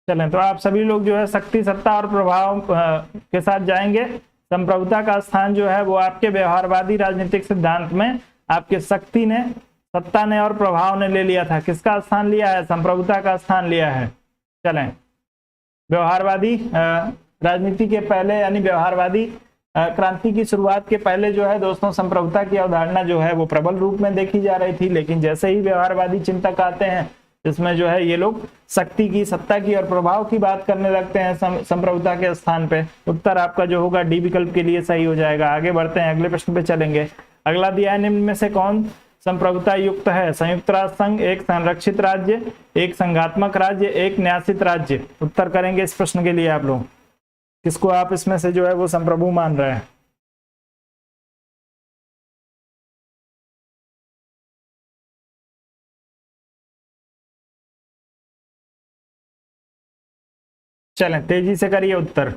चलें, तो आप सभी लोग जो है शक्ति, सत्ता और प्रभाव के साथ जाएंगे। संप्रभुता का स्थान जो है वो आपके व्यवहारवादी राजनीतिक सिद्धांत में आपके शक्ति ने, सत्ता ने और प्रभाव ने ले लिया था। किसका स्थान लिया है? संप्रभुता का स्थान लिया है। चलें, व्यवहारवादी राजनीति के पहले, यानी व्यवहारवादी क्रांति की शुरुआत के पहले जो है दोस्तों संप्रभुता की अवधारणा जो है वो प्रबल रूप में देखी जा रही थी, लेकिन जैसे ही व्यवहारवादी चिंतक आते हैं इसमें जो है ये लोग शक्ति की, सत्ता की और प्रभाव की बात करने लगते हैं संप्रभुता के स्थान पे। उत्तर आपका जो होगा डी विकल्प के लिए सही हो जाएगा। आगे बढ़ते हैं, अगले प्रश्न पे चलेंगे। अगला दिया है, निम्न में से कौन संप्रभुता युक्त है? संयुक्त राष्ट्र संघ, एक संरक्षित राज्य, एक संघात्मक राज्य, एक न्यासित राज्य? उत्तर करेंगे इस प्रश्न के लिए आप लोग। किसको आप इसमें से जो है वो संप्रभु मान रहे हैं? चलें, तेजी से करिए उत्तर।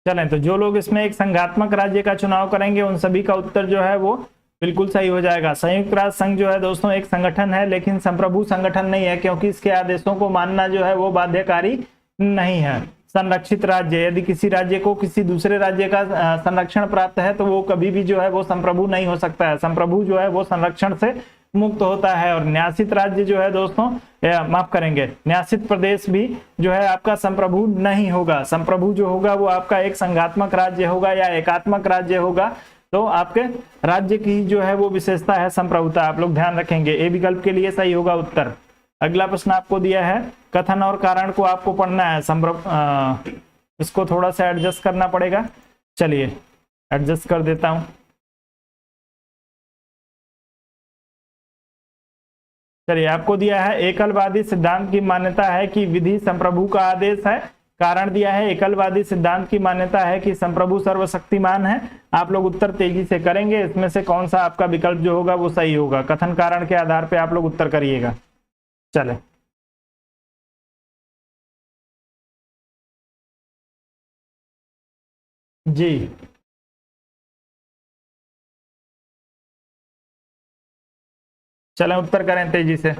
चलें, तो जो लोग इसमें एक संघात्मक राज्य का चुनाव करेंगे उन सभी का उत्तर जो है वो बिल्कुल सही हो जाएगा। संयुक्त राष्ट्र संघ जो है दोस्तों एक संगठन है, लेकिन संप्रभु संगठन नहीं है, क्योंकि इसके आदेशों को मानना जो है वो बाध्यकारी नहीं है। संरक्षित राज्य, यदि किसी राज्य को किसी दूसरे राज्य का संरक्षण प्राप्त है तो वो कभी भी जो है वो संप्रभु नहीं हो सकता है। संप्रभु जो है वो संरक्षण से मुक्त होता है। और न्यासित राज्य जो है दोस्तों, माफ करेंगे, न्यासित प्रदेश भी जो है आपका संप्रभु नहीं होगा। संप्रभु जो होगा वो आपका एक संघात्मक राज्य होगा या एकात्मक राज्य होगा। तो आपके राज्य की जो है वो विशेषता है संप्रभुता, आप लोग ध्यान रखेंगे। ए विकल्प के लिए सही होगा उत्तर। अगला प्रश्न आपको दिया है, कथन और कारण को आपको पढ़ना है। इसको थोड़ा सा एडजस्ट करना पड़ेगा, चलिए एडजस्ट कर देता हूं। चलिए, आपको दिया है एकलवादी सिद्धांत की मान्यता है कि विधि संप्रभु का आदेश है। कारण दिया है एकलवादी सिद्धांत की मान्यता है कि संप्रभु सर्वशक्तिमान है। आप लोग उत्तर तेजी से करेंगे, इसमें से कौन सा आपका विकल्प जो होगा वो सही होगा। कथन कारण के आधार पे आप लोग उत्तर करिएगा। चले, जी चलें, उत्तर करें तेजी से।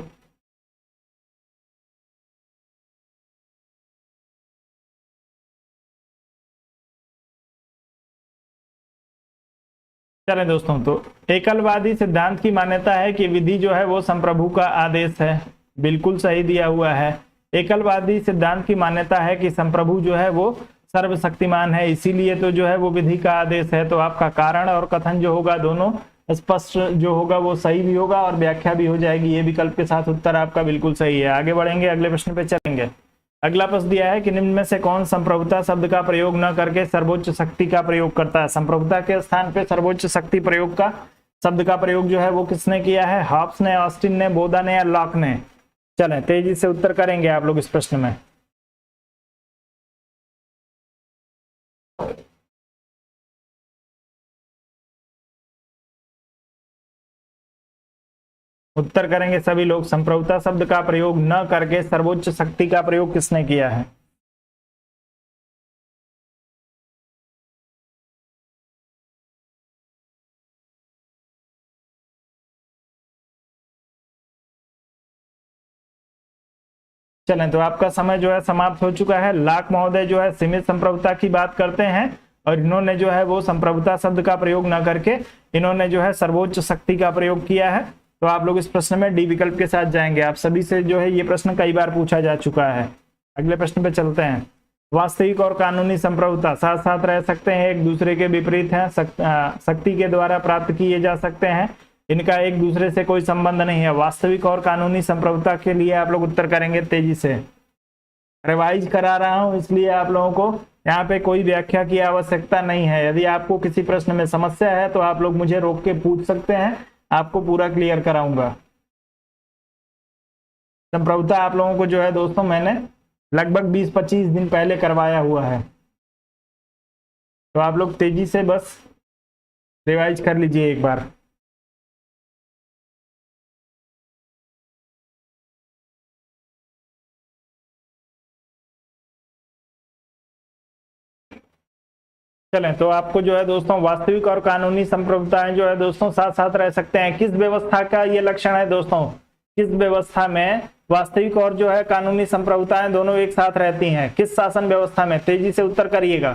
चलें दोस्तों, तो एकलवादी सिद्धांत की मान्यता है कि विधि जो है वो संप्रभु का आदेश है, बिल्कुल सही दिया हुआ है। एकलवादी सिद्धांत की मान्यता है कि संप्रभु जो है वो सर्वशक्तिमान है, इसीलिए तो जो है वो विधि का आदेश है। तो आपका कारण और कथन जो होगा दोनों स्पष्ट जो होगा वो सही भी होगा और व्याख्या भी हो जाएगी। ये विकल्प के साथ उत्तर आपका बिल्कुल सही है। आगे बढ़ेंगे, अगले प्रश्न पे चलेंगे। अगला प्रश्न दिया है कि निम्न में से कौन संप्रभुता शब्द का प्रयोग न करके सर्वोच्च शक्ति का प्रयोग करता है। संप्रभुता के स्थान पे सर्वोच्च शक्ति प्रयोग का शब्द का प्रयोग जो है वो किसने किया है? हॉब्स ने, ऑस्टिन ने, बोधा ने या लॉक ने? चलें, तेजी से उत्तर करेंगे आप लोग इस प्रश्न में। उत्तर करेंगे सभी लोग। संप्रभुता शब्द का प्रयोग न करके सर्वोच्च शक्ति का प्रयोग किसने किया है? चलें, तो आपका समय जो है समाप्त हो चुका है। लाख महोदय जो है सीमित संप्रभुता की बात करते हैं और इन्होंने जो है वो संप्रभुता शब्द का प्रयोग न करके इन्होंने जो है सर्वोच्च शक्ति का प्रयोग किया है। तो आप लोग इस प्रश्न में डी विकल्प के साथ जाएंगे। आप सभी से जो है ये प्रश्न कई बार पूछा जा चुका है। अगले प्रश्न पे चलते हैं। वास्तविक और कानूनी संप्रभुता साथ साथ रह सकते हैं, एक दूसरे के विपरीत हैं, शक्ति के द्वारा प्राप्त किए जा सकते हैं, इनका एक दूसरे से कोई संबंध नहीं है। वास्तविक और कानूनी संप्रभुता के लिए आप लोग उत्तर करेंगे तेजी से। रिवाइज करा रहा हूं इसलिए आप लोगों को यहाँ पे कोई व्याख्या की आवश्यकता नहीं है। यदि आपको किसी प्रश्न में समस्या है तो आप लोग मुझे रोक के पूछ सकते हैं, आपको पूरा क्लियर कराऊंगा। संप्रभुता आप लोगों को जो है दोस्तों मैंने लगभग 20-25 दिन पहले करवाया हुआ है, तो आप लोग तेजी से बस रिवाइज कर लीजिए एक बार। चलें, तो आपको जो है दोस्तों वास्तविक और कानूनी संप्रभुताएं जो है दोस्तों साथ साथ रह सकते हैं। किस व्यवस्था का ये लक्षण है दोस्तों? किस व्यवस्था में वास्तविक और जो है कानूनी संप्रभुताएं दोनों एक साथ रहती हैं? किस शासन व्यवस्था में? तेजी से उत्तर करिएगा।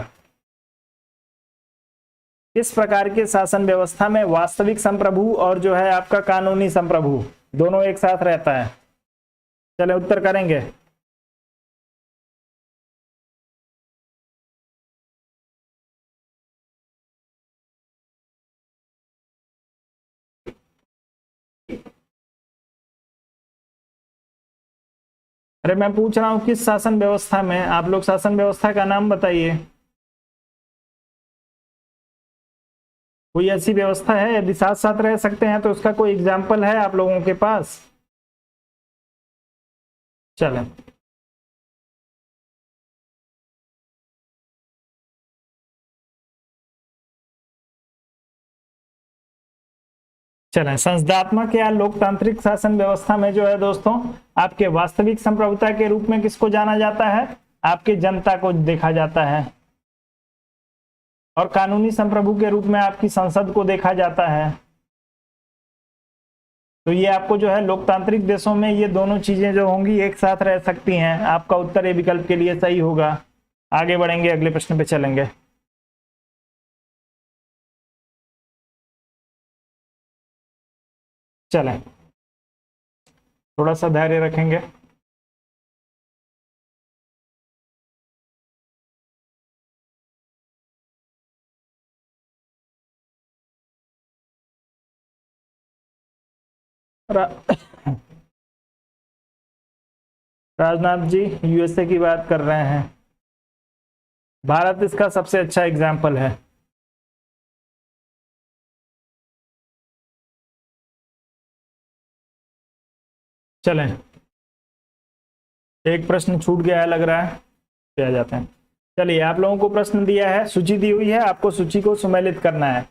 किस प्रकार के शासन व्यवस्था में वास्तविक संप्रभु और जो है आपका कानूनी संप्रभु दोनों एक साथ रहता है? चले, उत्तर करेंगे। अरे मैं पूछ रहा हूं किस शासन व्यवस्था में, आप लोग शासन व्यवस्था का नाम बताइए। कोई ऐसी व्यवस्था है यदि साथ साथ रह सकते हैं तो उसका कोई एग्जाम्पल है आप लोगों के पास? चलें, चलें, संसदात्मक या लोकतांत्रिक शासन व्यवस्था में जो है दोस्तों आपके वास्तविक संप्रभुता के रूप में किसको जाना जाता है? आपके जनता को देखा जाता है। और कानूनी संप्रभु के रूप में आपकी संसद को देखा जाता है। तो ये आपको जो है लोकतांत्रिक देशों में ये दोनों चीजें जो होंगी एक साथ रह सकती हैं। आपका उत्तर ए विकल्प के लिए सही होगा। आगे बढ़ेंगे, अगले प्रश्न पे चलेंगे। चलें, थोड़ा सा धैर्य रखेंगे। राजनाथ जी यूएसए की बात कर रहे हैं। भारत इसका सबसे अच्छा एग्जाम्पल है। चलें, एक प्रश्न छूट गया है लग रहा है, पे आ जाते हैं। चलिए, आप लोगों को प्रश्न दिया है, सूची दी हुई है, आपको सूची को सुमेलित करना है।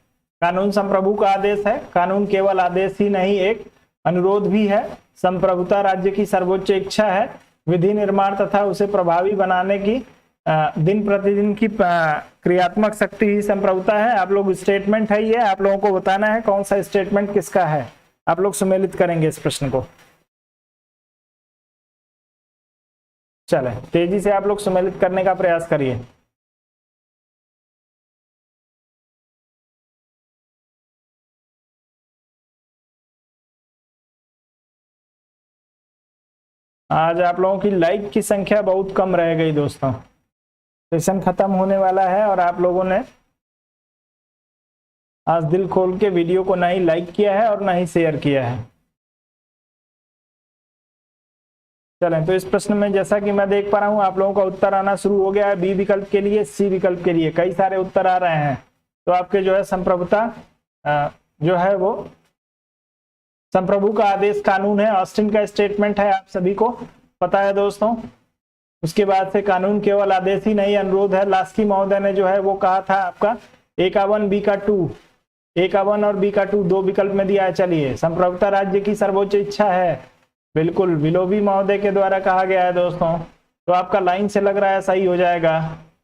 कानून संप्रभु का आदेश है। कानून केवल आदेश ही नहीं, एक अनुरोध भी है। संप्रभुता राज्य की सर्वोच्च इच्छा है। विधि निर्माण तथा उसे प्रभावी बनाने की दिन प्रतिदिन की क्रियात्मक शक्ति ही संप्रभुता है। आप लोग स्टेटमेंट है ये, आप लोगों को बताना है कौन सा स्टेटमेंट किसका है। आप लोग सुमेलित करेंगे इस प्रश्न को। चले, तेजी से आप लोग सुमेलित करने का प्रयास करिए। आज आप लोगों की लाइक की संख्या बहुत कम रह गई दोस्तों। सेशन खत्म होने वाला है और आप लोगों ने आज दिल खोल के वीडियो को ना ही लाइक किया है और ना ही शेयर किया है। चलें, तो इस प्रश्न में जैसा कि मैं देख पा रहा हूं आप लोगों का उत्तर आना शुरू हो गया है। बी विकल्प के लिए, सी विकल्प के लिए कई सारे उत्तर आ रहे हैं। तो आपके जो है संप्रभुता जो है वो संप्रभु का आदेश कानून है। ऑस्टिन का स्टेटमेंट है, आप सभी को पता है दोस्तों। उसके बाद से कानून केवल आदेश ही नहीं, अनुरोध है। लास्की महोदय ने जो है वो कहा था आपका A1 B2, A1 और B2 दो विकल्प में दिया है। चलिए, संप्रभुता राज्य की सर्वोच्च इच्छा है, बिल्कुल विलोबी महोदय के द्वारा कहा गया है दोस्तों। तो आपका लाइन से लग रहा है सही हो जाएगा।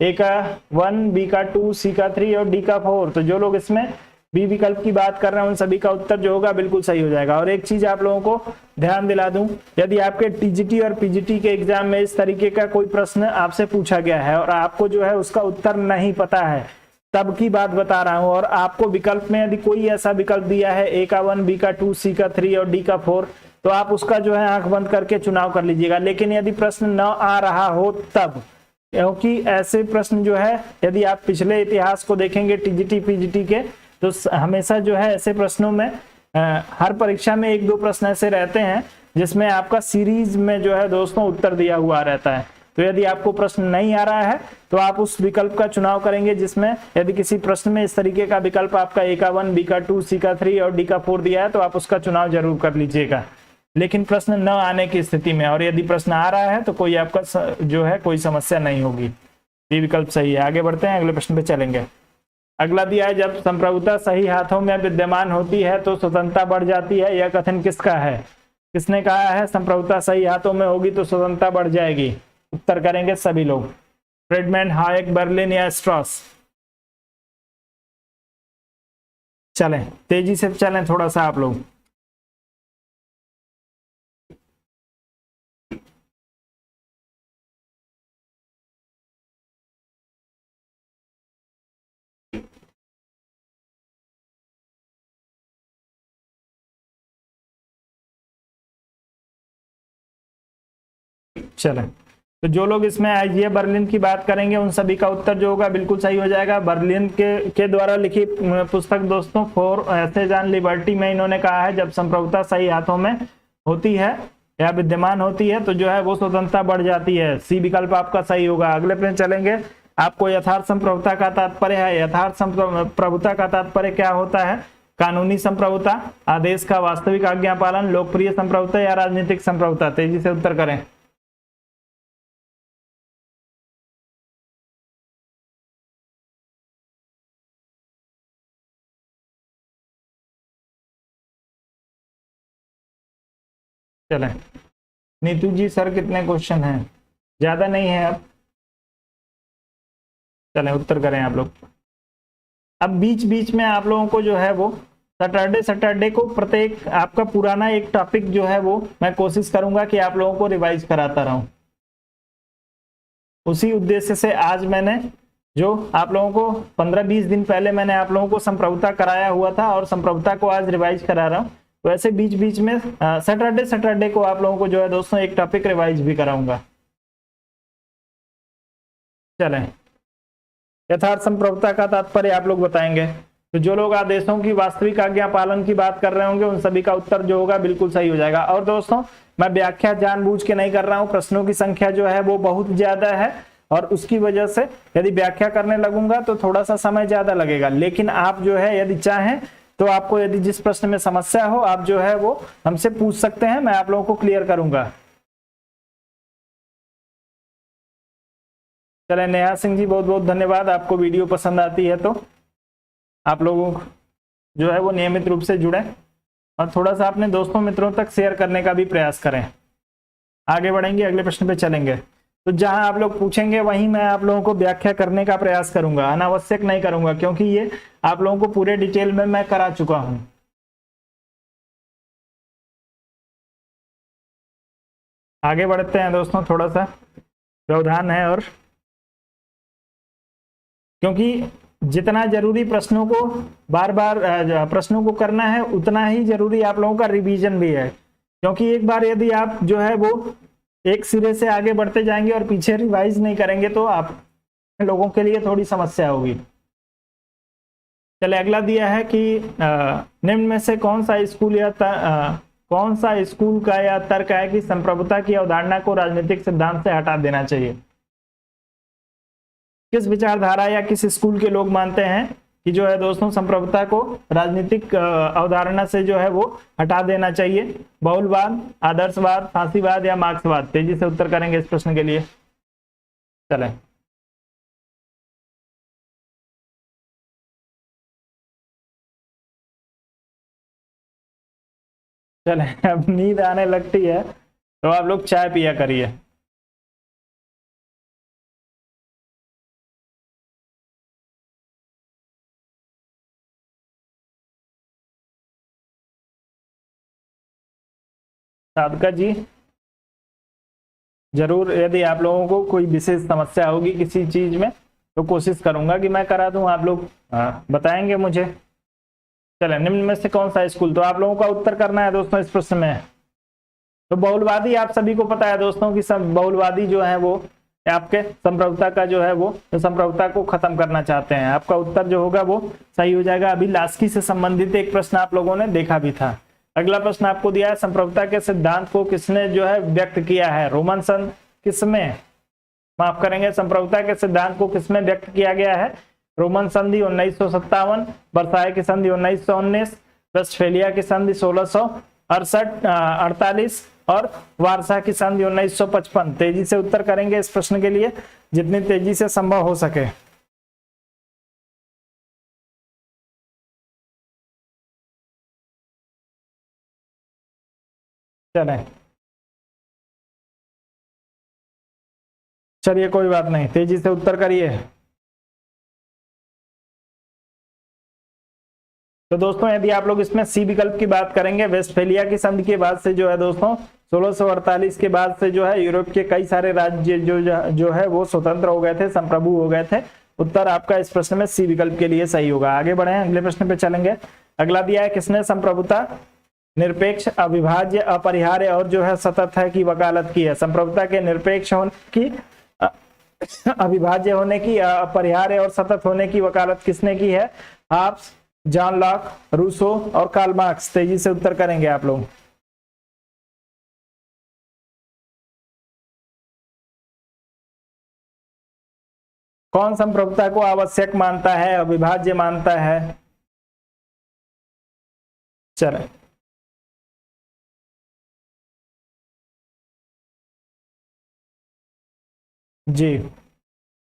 A1 B2 C3 और D4। तो जो लोग इसमें बी विकल्प की बात कर रहे हैं उन सभी का उत्तर जो होगा बिल्कुल सही हो जाएगा। और एक चीज आप लोगों को ध्यान दिला दूं, यदि आपके टीजीटी और पीजीटी के एग्जाम में इस तरीके का कोई प्रश्न आपसे पूछा गया है और आपको जो है उसका उत्तर नहीं पता है, तब की बात बता रहा हूं, और आपको विकल्प में यदि कोई ऐसा विकल्प दिया है A1 B2 C3 और D4, तो आप उसका जो है आंख बंद करके चुनाव कर लीजिएगा। लेकिन यदि प्रश्न न आ रहा हो तब, क्योंकि ऐसे प्रश्न जो है यदि आप पिछले इतिहास को देखेंगे टीजीटी पीजीटी के, तो हमेशा जो है ऐसे प्रश्नों में हर परीक्षा में एक दो प्रश्न ऐसे रहते हैं जिसमें आपका सीरीज में जो है दोस्तों उत्तर दिया हुआ रहता है। तो यदि आपको प्रश्न नहीं आ रहा है तो आप उस विकल्प का चुनाव करेंगे जिसमें यदि किसी प्रश्न में इस तरीके का विकल्प आपका A1 B2 C3 और D4 दिया है तो आप उसका चुनाव जरूर कर लीजिएगा। लेकिन प्रश्न न आने की स्थिति में, और यदि प्रश्न आ रहा है तो कोई आपका जो है कोई समस्या नहीं होगी। ये विकल्प सही है। आगे बढ़ते हैं, अगले प्रश्न पे चलेंगे। अगला दिया है, जब संप्रभुता सही हाथों में विद्यमान होती है तो स्वतंत्रता बढ़ जाती है। यह कथन किसका है? किसने कहा है संप्रभुता सही हाथों में होगी तो स्वतंत्रता बढ़ जाएगी? उत्तर करेंगे सभी लोग, फ्रीडमैन, हायक, बर्लिन या स्ट्रॉस। चलें, तेजी से चलें थोड़ा सा आप लोग। चलें, तो जो लोग इसमें आइए बर्लिन की बात करेंगे उन सभी का उत्तर जो होगा बिल्कुल सही हो जाएगा। बर्लिन के द्वारा लिखी पुस्तक दोस्तों फॉर एसेज ऑन लिबर्टी में इन्होंने कहा है जब संप्रभुता सही हाथों में होती है या विद्यमान होती है तो जो है वो स्वतंत्रता बढ़ जाती है। सी विकल्प आपका सही होगा। अगले प्रश्न चलेंगे। आपको यथार्थ संप्रभुता का तात्पर्य है। यथार्थ संप्रभुता का तात्पर्य क्या होता है? कानूनी संप्रभुता, आदेश का वास्तविक आज्ञा पालन, लोकप्रिय संप्रभुता या राजनीतिक संप्रभुता? तेजी से उत्तर करें। चलें, नीतू जी सर कितने क्वेश्चन हैं? ज्यादा नहीं है अब। चलें, उत्तर करें आप लोग। अब बीच बीच में आप लोगों को जो है वो सैटरडे को प्रत्येक आपका पुराना एक टॉपिक जो है वो मैं कोशिश करूंगा कि आप लोगों को रिवाइज कराता रहूं। उसी उद्देश्य से आज मैंने जो आप लोगों को 15-20 दिन पहले मैंने आप लोगों को संप्रभुता कराया हुआ था और संप्रभुता को आज रिवाइज करा रहा हूं। वैसे बीच बीच में सैटरडे को आप लोगों को जो है दोस्तों एक टॉपिक रिवाइज भी कराऊंगा। चलें, यथार्थ संप्रभुता का तात्पर्य आप लोग बताएंगे। तो जो लोग आदेशों की वास्तविक आज्ञा पालन की बात कर रहे होंगे उन सभी का उत्तर जो होगा बिल्कुल सही हो जाएगा। और दोस्तों मैं व्याख्या जानबूझ के नहीं कर रहा हूं, प्रश्नों की संख्या जो है वो बहुत ज्यादा है और उसकी वजह से यदि व्याख्या करने लगूंगा तो थोड़ा सा समय ज्यादा लगेगा। लेकिन आप जो है यदि चाहें तो आपको यदि जिस प्रश्न में समस्या हो आप जो है वो हमसे पूछ सकते हैं, मैं आप लोगों को क्लियर करूंगा। चले, नेहा सिंह जी बहुत बहुत धन्यवाद। आपको वीडियो पसंद आती है तो आप लोगों जो है वो नियमित रूप से जुड़े और थोड़ा सा अपने दोस्तों मित्रों तक शेयर करने का भी प्रयास करें। आगे बढ़ेंगे, अगले प्रश्न पे चलेंगे। तो जहां आप लोग पूछेंगे वहीं मैं आप लोगों को व्याख्या करने का प्रयास करूंगा, अनावश्यक नहीं करूंगा, क्योंकि ये आप लोगों को पूरे डिटेल में मैं करा चुका हूं। आगे बढ़ते हैं दोस्तों, थोड़ा सा व्यवधान है और क्योंकि जितना जरूरी प्रश्नों को बार बार प्रश्नों को करना है उतना ही जरूरी आप लोगों का रिवीजन भी है। क्योंकि एक बार यदि आप जो है वो एक सिरे से आगे बढ़ते जाएंगे और पीछे रिवाइज नहीं करेंगे तो आप लोगों के लिए थोड़ी समस्या होगी। चले, अगला दिया है कि निम्न में से कौन सा स्कूल का यह तर्क है कि संप्रभुता की अवधारणा को राजनीतिक सिद्धांत से हटा देना चाहिए। किस विचारधारा या किस स्कूल के लोग मानते हैं कि जो है दोस्तों संप्रभुता को राजनीतिक अवधारणा से जो है वो हटा देना चाहिए? बहुलवाद, आदर्शवाद, फांसीवाद या मार्क्सवाद? तेजी से उत्तर करेंगे इस प्रश्न के लिए। चलें, अब नींद आने लगती है तो आप लोग चाय पिया करिए। साधका जी जरूर, यदि आप लोगों को कोई विशेष समस्या होगी किसी चीज में तो कोशिश करूंगा कि मैं करा दूं, आप लोग बताएंगे मुझे। चले, निम्न में से कौन सा स्कूल, तो आप लोगों का उत्तर करना है दोस्तों इस प्रश्न में। तो बहुलवादी आप सभी को पता है दोस्तों कि सब बहुलवादी जो है वो आपके संप्रभुता का जो है वो संप्रभुता को खत्म करना चाहते हैं। आपका उत्तर जो होगा वो सही हो जाएगा। अभी लास्की से संबंधित एक प्रश्न आप लोगों ने देखा भी था। अगला प्रश्न आपको दिया है, संप्रभुता के सिद्धांत को किसने जो है व्यक्त किया है? रोमन संघ किसमें, माफ करेंगे, संप्रभुता के सिद्धांत को किसमें व्यक्त किया गया है? रोमन संधि 1957, वर्साय की संधि 1919, वेस्टफेलिया की संधि 1648 और वारसा की संधि 1955। तेजी से उत्तर करेंगे इस प्रश्न के लिए जितनी तेजी से संभव हो सके। चलें, चलिए कोई बात नहीं, तेजी से उत्तर करिए। तो दोस्तों यदि आप लोग इसमें सी विकल्प की बात करेंगे, वेस्टफेलिया की संधि के बाद से जो है दोस्तों 1648 के बाद से जो है यूरोप के कई सारे राज्य जो है वो स्वतंत्र हो गए थे, संप्रभु हो गए थे। उत्तर आपका इस प्रश्न में सी विकल्प के लिए सही होगा। आगे बढ़े, अगले प्रश्न पे चलेंगे। अगला दिया है, किसने संप्रभुता निरपेक्ष, अविभाज्य, अपरिहार्य और जो है सतत है की वकालत की है? संप्रभुता के निरपेक्ष होने की, अविभाज्य होने की, अपरिहार्य और सतत होने की वकालत किसने की है? हाब्स, जॉन लॉक, रूसो और कार्ल मार्क्स। तेजी से उत्तर करेंगे आप लोग। कौन संप्रभुता को आवश्यक मानता है, अविभाज्य मानता है? चले, जी,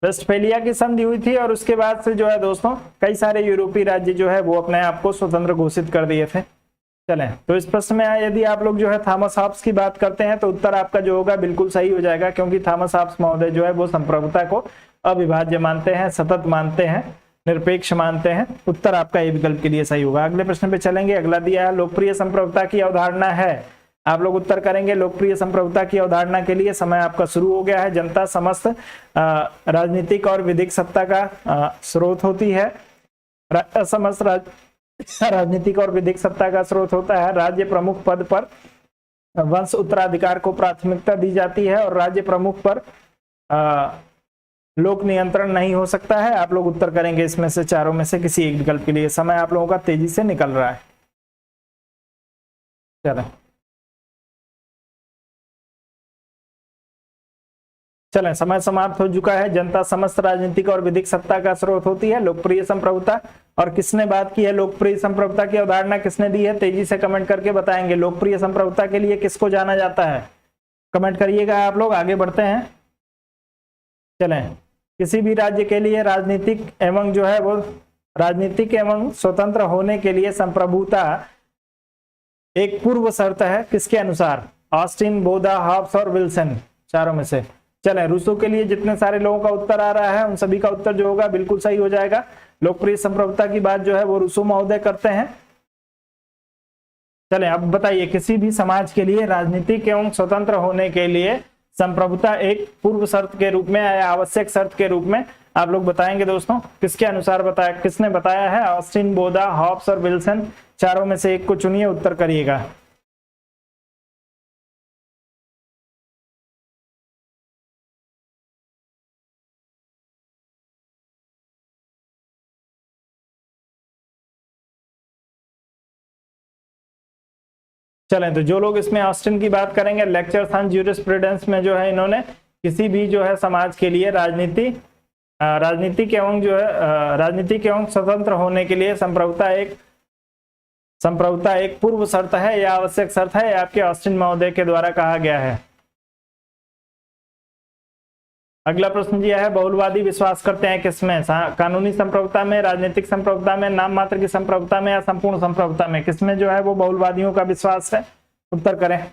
वेस्टफेलिया की संधि हुई थी और उसके बाद से जो है दोस्तों कई सारे यूरोपीय राज्य जो है वो अपने आप को स्वतंत्र घोषित कर दिए थे। चलें, तो इस प्रश्न में यदि आप लोग जो है थॉमस हॉब्स की बात करते हैं तो उत्तर आपका जो होगा बिल्कुल सही हो जाएगा, क्योंकि थॉमस हॉब्स महोदय जो है वो संप्रभुता को अविभाज्य मानते हैं, सतत मानते हैं, निरपेक्ष मानते हैं। उत्तर आपका ए विकल्प के लिए सही होगा। अगले प्रश्न पे चलेंगे। अगला दिया है लोकप्रिय संप्रभुता की अवधारणा है। आप लोग उत्तर करेंगे लोकप्रिय संप्रभुता की अवधारणा के लिए। समय आपका शुरू हो गया है। जनता समस्त राजनीतिक और विधिक सत्ता का स्रोत होती है। समस्त राजनीतिक और विधिक सत्ता का स्रोत होता है। राज्य प्रमुख पद पर वंश उत्तराधिकार को प्राथमिकता दी जाती है और राज्य प्रमुख पर लोक नियंत्रण नहीं हो सकता है। आप लोग उत्तर करेंगे इसमें से चारों में से किसी एक विकल्प के लिए। समय आप लोगों का तेजी से निकल रहा है। चलें समय समाप्त हो चुका है। जनता समस्त राजनीतिक और विधिक सत्ता का स्रोत होती है। लोकप्रिय संप्रभुता, और किसने बात की है लोकप्रिय संप्रभुता की अवधारणा किसने दी है? तेजी से कमेंट करके बताएंगे। लोकप्रिय संप्रभुता के लिए किसको जाना जाता है? कमेंट करिएगा आप लोग। आगे बढ़ते हैं। चलें, किसी भी राज्य के लिए राजनीतिक एवं जो है वो राजनीतिक एवं स्वतंत्र होने के लिए संप्रभुता एक पूर्व शर्त है। किसके अनुसार? ऑस्टिन, बोधा, हॉब्स और विल्सन, चारों में से। चलें, रूसो के लिए जितने सारे लोगों का उत्तर आ रहा है उन सभी का उत्तर जो होगा बिल्कुल सही हो जाएगा। लोकप्रिय संप्रभुता की बात जो है वो रूसो महोदय करते हैं। चलें, अब बताइए, किसी भी समाज के लिए राजनीतिक एवं स्वतंत्र होने के लिए संप्रभुता एक पूर्व शर्त के रूप में या आवश्यक शर्त के रूप में आप लोग बताएंगे दोस्तों। किसके अनुसार बताया, किसने बताया है? ऑस्टिन, बोधा, हॉब्स और विल्सन, चारों में से एक को चुनिए, उत्तर करिएगा। चलें, तो जो लोग इसमें ऑस्टिन की बात करेंगे, लेक्चर्स ऑन ज्यूरिस्प्रूडेंस में जो है इन्होंने किसी भी जो है समाज के लिए राजनीतिक एवं जो है राजनीतिक एवं स्वतंत्र होने के लिए संप्रभुता एक पूर्व शर्त है या आवश्यक शर्त है, आपके ऑस्टिन महोदय के द्वारा कहा गया है। अगला प्रश्न दिया है, बहुलवादी विश्वास करते हैं किसमें? कानूनी संप्रभुता में, राजनीतिक संप्रभुता में, नाम मात्र की संप्रभुता में या संपूर्ण संप्रभुता में? किसमें जो है वो बहुलवादियों का विश्वास है? उत्तर करें।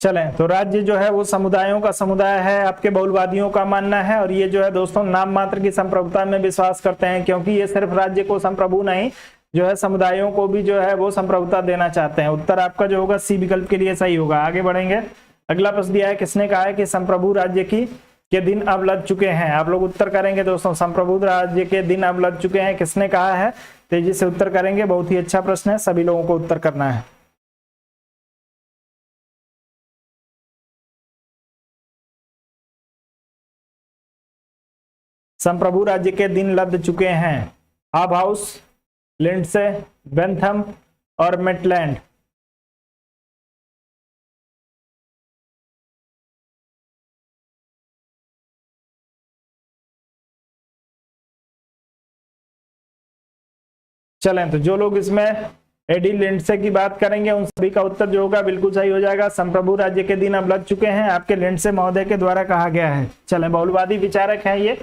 चलें, तो राज्य जो है वो समुदायों का समुदाय है, आपके बहुलवादियों का मानना है। और ये जो है दोस्तों नाम मात्र की संप्रभुता में विश्वास करते हैं, क्योंकि ये सिर्फ राज्य को संप्रभु नहीं जो है समुदायों को भी जो है वो संप्रभुता देना चाहते हैं। उत्तर आपका जो होगा सी विकल्प के लिए सही होगा। आगे बढ़ेंगे। अगला प्रश्न दिया है, किसने कहा है कि संप्रभु राज्य के दिन अब लद चुके हैं? आप लोग उत्तर करेंगे दोस्तों। संप्रभु राज्य के दिन अब लद चुके हैं, किसने कहा है? तेजी से उत्तर करेंगे। बहुत ही अच्छा प्रश्न है, सभी लोगों को उत्तर करना है। संप्रभु राज्य के दिन लद चुके हैं। हॉबहाउस, लिंडसे, बेंथम और मेटलैंड। चलें, तो जो लोग इसमें एडी लिंडसे की बात करेंगे उन सभी का उत्तर जो होगा बिल्कुल सही हो जाएगा। संप्रभु राज्य के दिन अब लद चुके हैं, आपके लिंडसे महोदय के द्वारा कहा गया है। चलें, बहुलवादी विचारक हैं ये,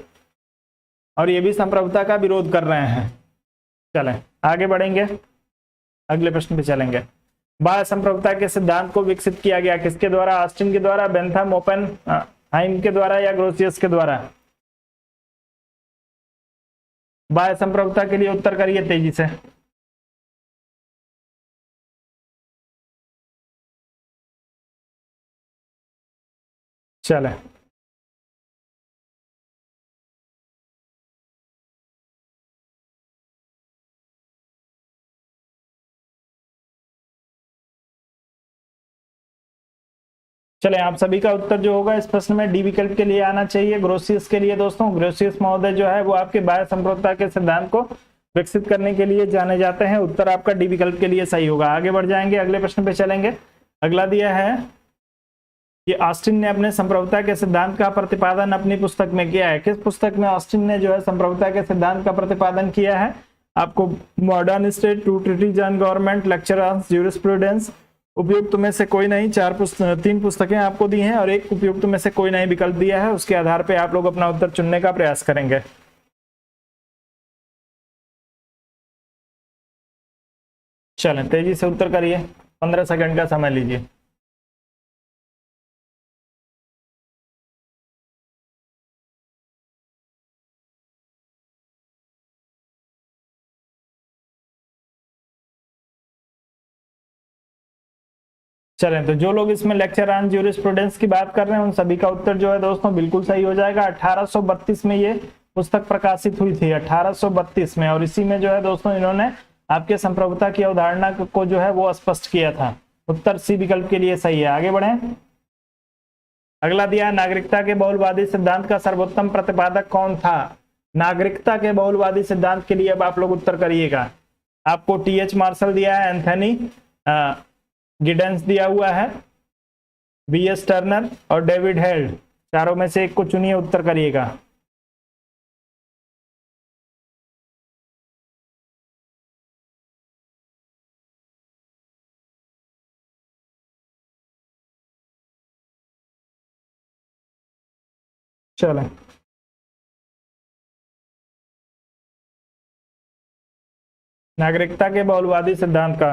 और ये भी संप्रभुता का विरोध कर रहे हैं। चलें, आगे बढ़ेंगे। अगले प्रश्न पे चलेंगे। बाह्य संप्रभुता के सिद्धांत को विकसित किया गया किसके द्वारा? ऑस्टिन के द्वारा, बेंथम, ओपेनहाइम के द्वारा या ग्रोसियस के द्वारा? बाह्य संप्रभुता के लिए उत्तर करिए तेजी से। चलें, चले, आप सभी का उत्तर जो होगा इस प्रश्न में डी विकल्प के लिए आना चाहिए, ग्रोसियस के लिए। दोस्तों ग्रोसियस महोदय जो है वो आपके बाह्य संप्रभुता के सिद्धांत को विकसित करने के लिए जाने जाते हैं। उत्तर आपका डी विकल्प के लिए सही होगा। आगे बढ़ जाएंगे, अगले प्रश्न पे चलेंगे। अगला दिया है कि ऑस्टिन ने अपने संप्रभुता के सिद्धांत का प्रतिपादन अपनी पुस्तक में किया है। किस पुस्तक में ऑस्टिन ने जो है संप्रभुता के सिद्धांत का प्रतिपादन किया है? आपको modern state, two treaties on government, lecture on jurisprudence, उपयुक्त में से कोई नहीं, तीन पुस्तकें आपको दी हैं और एक उपयुक्त में से कोई नहीं विकल्प दिया है। उसके आधार पे आप लोग अपना उत्तर चुनने का प्रयास करेंगे। चलें, तेजी से उत्तर करिए, 15 सेकंड का समय लीजिए। चलें, तो जो लोग इसमें लेक्चर ऑन ज्यूरिस्प्रूडेंस की बात कर रहे हैं उन सभी का उत्तर जो है दोस्तों बिल्कुल सही हो जाएगा। 1832 में ये पुस्तक प्रकाशित हुई थी, 1832 में, और इसी में जो है दोस्तों इन्होंने आपके संप्रभुता की अवधारणा को जो है वो स्पष्ट किया था। उत्तर सी विकल्प के लिए सही है। आगे बढ़े। अगला दिया है, नागरिकता के बहुलवादी सिद्धांत का सर्वोत्तम प्रतिपादक कौन था? नागरिकता के बहुलवादी सिद्धांत के लिए अब आप लोग उत्तर करिएगा। आपको टी.एच. मार्शल दिया है, एंथनी गिडेंस दिया हुआ है, बी.एस. टर्नर और डेविड हेल्ड। चारों में से एक को चुनिए, उत्तर करिएगा। चलें, नागरिकता के बहुलवादी सिद्धांत का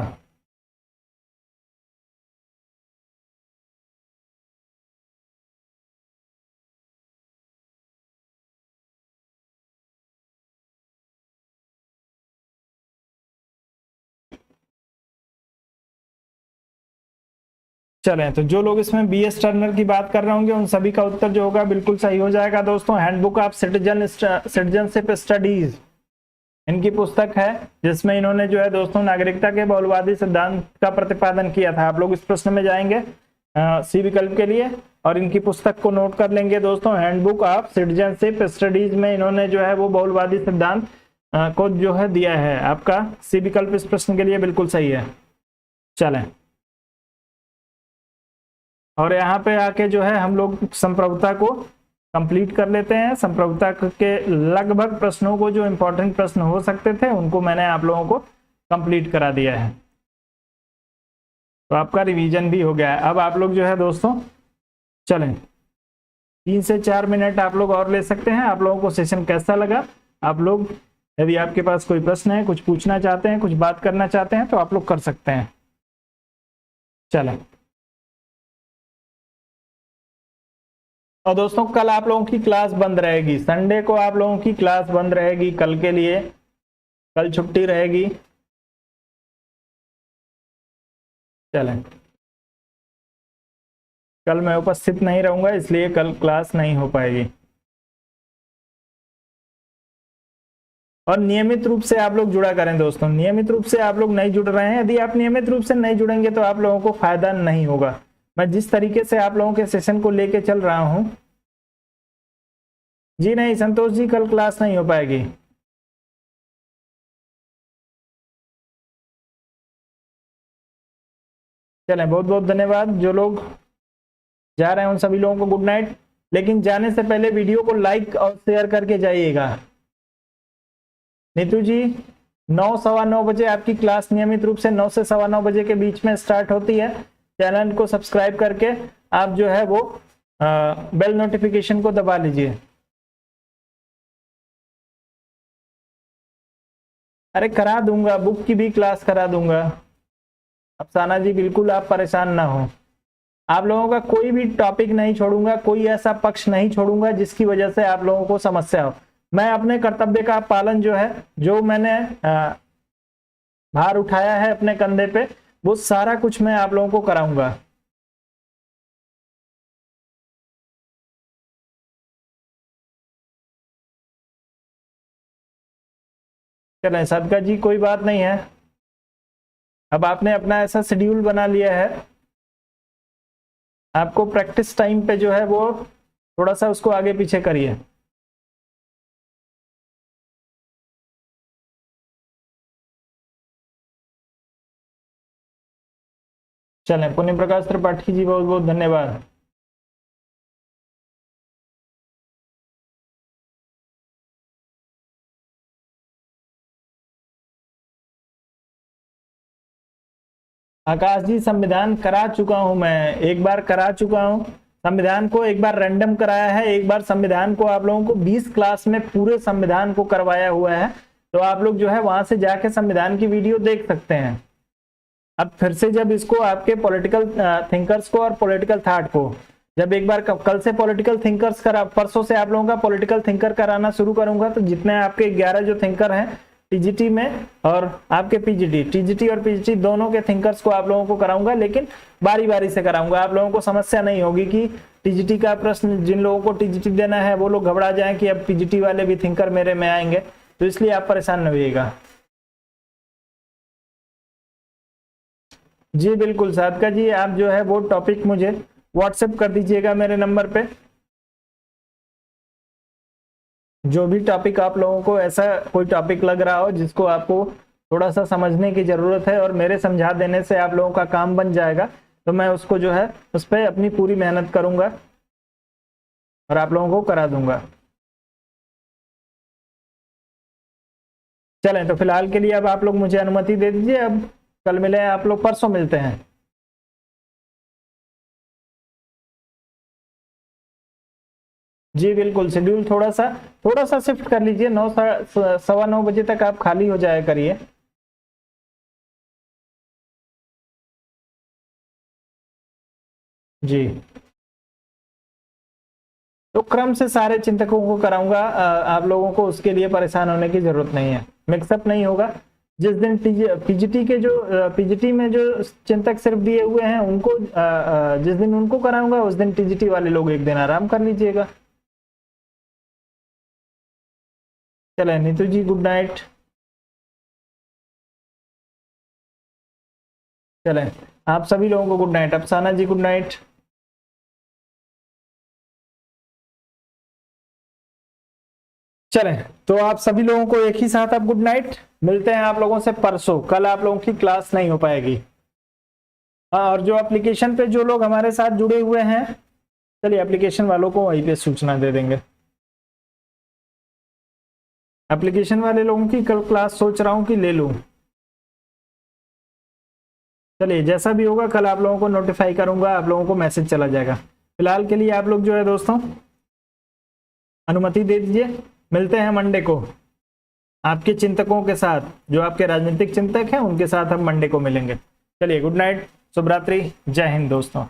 चलें, तो जो लोग इसमें बी.एस. टर्नर की बात कर रहे होंगे उन सभी का उत्तर जो होगा बिल्कुल सही हो जाएगा दोस्तों। हैंडबुक ऑफ सिटीजनशिप स्टडीज इनकी पुस्तक है, जिसमें इन्होंने जो है दोस्तों नागरिकता के बहुलवादी सिद्धांत का प्रतिपादन किया था। आप लोग इस प्रश्न में जाएंगे सी विकल्प के लिए और इनकी पुस्तक को नोट कर लेंगे दोस्तों। हैंडबुक ऑफ सिटीजनशिप स्टडीज में इन्होंने जो है वो बहुलवादी सिद्धांत को जो है दिया है। आपका सी विकल्प इस प्रश्न के लिए बिल्कुल सही है। चलें, और यहाँ पे आके जो है हम लोग संप्रभुता को कंप्लीट कर लेते हैं। संप्रभुता के लगभग प्रश्नों को, जो इंपॉर्टेंट प्रश्न हो सकते थे उनको मैंने आप लोगों को कंप्लीट करा दिया है, तो आपका रिवीजन भी हो गया है। अब आप लोग जो है दोस्तों चलें, 3 से 4 मिनट आप लोग और ले सकते हैं। आप लोगों को सेशन कैसा लगा? आप लोग यदि आपके पास कोई प्रश्न है, कुछ पूछना चाहते हैं, कुछ बात करना चाहते हैं तो आप लोग कर सकते हैं। चलें, और दोस्तों कल आप लोगों की क्लास बंद रहेगी, संडे को आप लोगों की क्लास बंद रहेगी कल के लिए, कल छुट्टी रहेगी। चलें, कल मैं उपस्थित नहीं रहूंगा इसलिए कल क्लास नहीं हो पाएगी। और नियमित रूप से आप लोग जुड़ा करें दोस्तों, नियमित रूप से आप लोग नहीं जुड़ रहे हैं। यदि आप नियमित रूप से नहीं जुड़ेंगे तो आप लोगों को फायदा नहीं होगा। मैं जिस तरीके से आप लोगों के सेशन को लेके चल रहा हूं, जी नहीं संतोष जी, कल क्लास नहीं हो पाएगी। चलें, बहुत बहुत धन्यवाद। जो लोग जा रहे हैं उन सभी लोगों को गुड नाइट, लेकिन जाने से पहले वीडियो को लाइक और शेयर करके जाइएगा। नीतू जी, 9 सवा 9 बजे आपकी क्लास नियमित रूप से 9 से 9:15 के बीच में स्टार्ट होती है। चैनल को सब्सक्राइब करके आप जो है वो बेल नोटिफिकेशन को दबा लीजिए। अरे करा दूंगा, बुक की भी क्लास करा दूंगा। अफसाना जी बिल्कुल आप परेशान ना हो। आप लोगों का कोई भी टॉपिक नहीं छोड़ूंगा, कोई ऐसा पक्ष नहीं छोड़ूंगा जिसकी वजह से आप लोगों को समस्या हो। मैं अपने कर्तव्य का पालन जो है, जो मैंने भार उठाया है अपने कंधे पे, वो सारा कुछ मैं आप लोगों को कराऊंगा। चलें सदका जी, कोई बात नहीं है। अब आपने अपना ऐसा शेड्यूल बना लिया है, आपको प्रैक्टिस टाइम पे जो है वो थोड़ा सा उसको आगे पीछे करिए। चलें, पुण्य प्रकाश त्रिपाठी जी बहुत बहुत धन्यवाद। आकाश जी संविधान करा चुका हूं, मैं एक बार करा चुका हूं संविधान को, एक बार रैंडम कराया है, एक बार संविधान को आप लोगों को 20 क्लास में पूरे संविधान को करवाया हुआ है। तो आप लोग जो है वहां से जाके संविधान की वीडियो देख सकते हैं। अब फिर से जब इसको आपके पॉलिटिकल थिंकर्स को और पॉलिटिकल थॉट को, जब एक बार कल से पॉलिटिकल थिंकर्स करा, परसों से आप लोगों का पॉलिटिकल थिंकर कराना शुरू करूंगा, तो जितने आपके 11 जो थिंकर हैं टीजीटी में और आपके पीजीटी, टीजीटी और पीजीटी दोनों के थिंकर्स को आप लोगों को कराऊंगा, लेकिन बारी बारी से कराऊंगा। आप लोगों को समस्या नहीं होगी कि टीजीटी का प्रश्न जिन लोगों को टीजीटी देना है वो लोग घबरा जाएं कि अब पीजीटी वाले भी थिंकर मेरे में आएंगे, तो इसलिए आप परेशान न होइएगा। जी बिल्कुल साधका जी, आप जो है वो टॉपिक मुझे व्हाट्सएप कर दीजिएगा मेरे नंबर पे। जो भी टॉपिक आप लोगों को ऐसा कोई टॉपिक लग रहा हो जिसको आपको थोड़ा सा समझने की जरूरत है और मेरे समझा देने से आप लोगों का काम बन जाएगा, तो मैं उसको जो है उस पर अपनी पूरी मेहनत करूंगा और आप लोगों को करा दूंगा। चलें, तो फिलहाल के लिए अब आप लोग मुझे अनुमति दे दीजिए। अब कल मिले, आप लोग परसों मिलते हैं। जी बिल्कुल, शेड्यूल थोड़ा सा शिफ्ट कर लीजिए। 9 सवा 9 बजे तक आप खाली हो जाया करिए। जी, तो क्रम से सारे चिंतकों को कराऊंगा, आप लोगों को उसके लिए परेशान होने की जरूरत नहीं है, मिक्सअप नहीं होगा। जिस दिन पीजीटी के जो पीजीटी में जो चिंतक सिर्फ दिए हुए हैं उनको जिस दिन उनको कराऊंगा उस दिन टीजीटी वाले लोग एक दिन आराम कर लीजिएगा। चले नीतू जी, गुड नाइट। चले, आप सभी लोगों को गुड नाइट। अफसाना जी गुड नाइट। चलें, तो आप सभी लोगों को एक ही साथ अब गुड नाइट। मिलते हैं आप लोगों से परसों। कल आप लोगों की क्लास नहीं हो पाएगी। हाँ, और जो एप्लीकेशन पे जो लोग हमारे साथ जुड़े हुए हैं, चलिए एप्लीकेशन वालों को वहीं पे सूचना दे देंगे। एप्लीकेशन वाले लोगों की कल क्लास सोच रहा हूं कि ले लूं। चलिए, जैसा भी होगा कल आप लोगों को नोटिफाई करूंगा, आप लोगों को मैसेज चला जाएगा। फिलहाल के लिए आप लोग जो है दोस्तों अनुमति दे दीजिए। मिलते हैं मंडे को आपके चिंतकों के साथ, जो आपके राजनीतिक चिंतक हैं उनके साथ हम मंडे को मिलेंगे। चलिए, गुड नाइट, शुभ रात्रि, जय हिंद दोस्तों।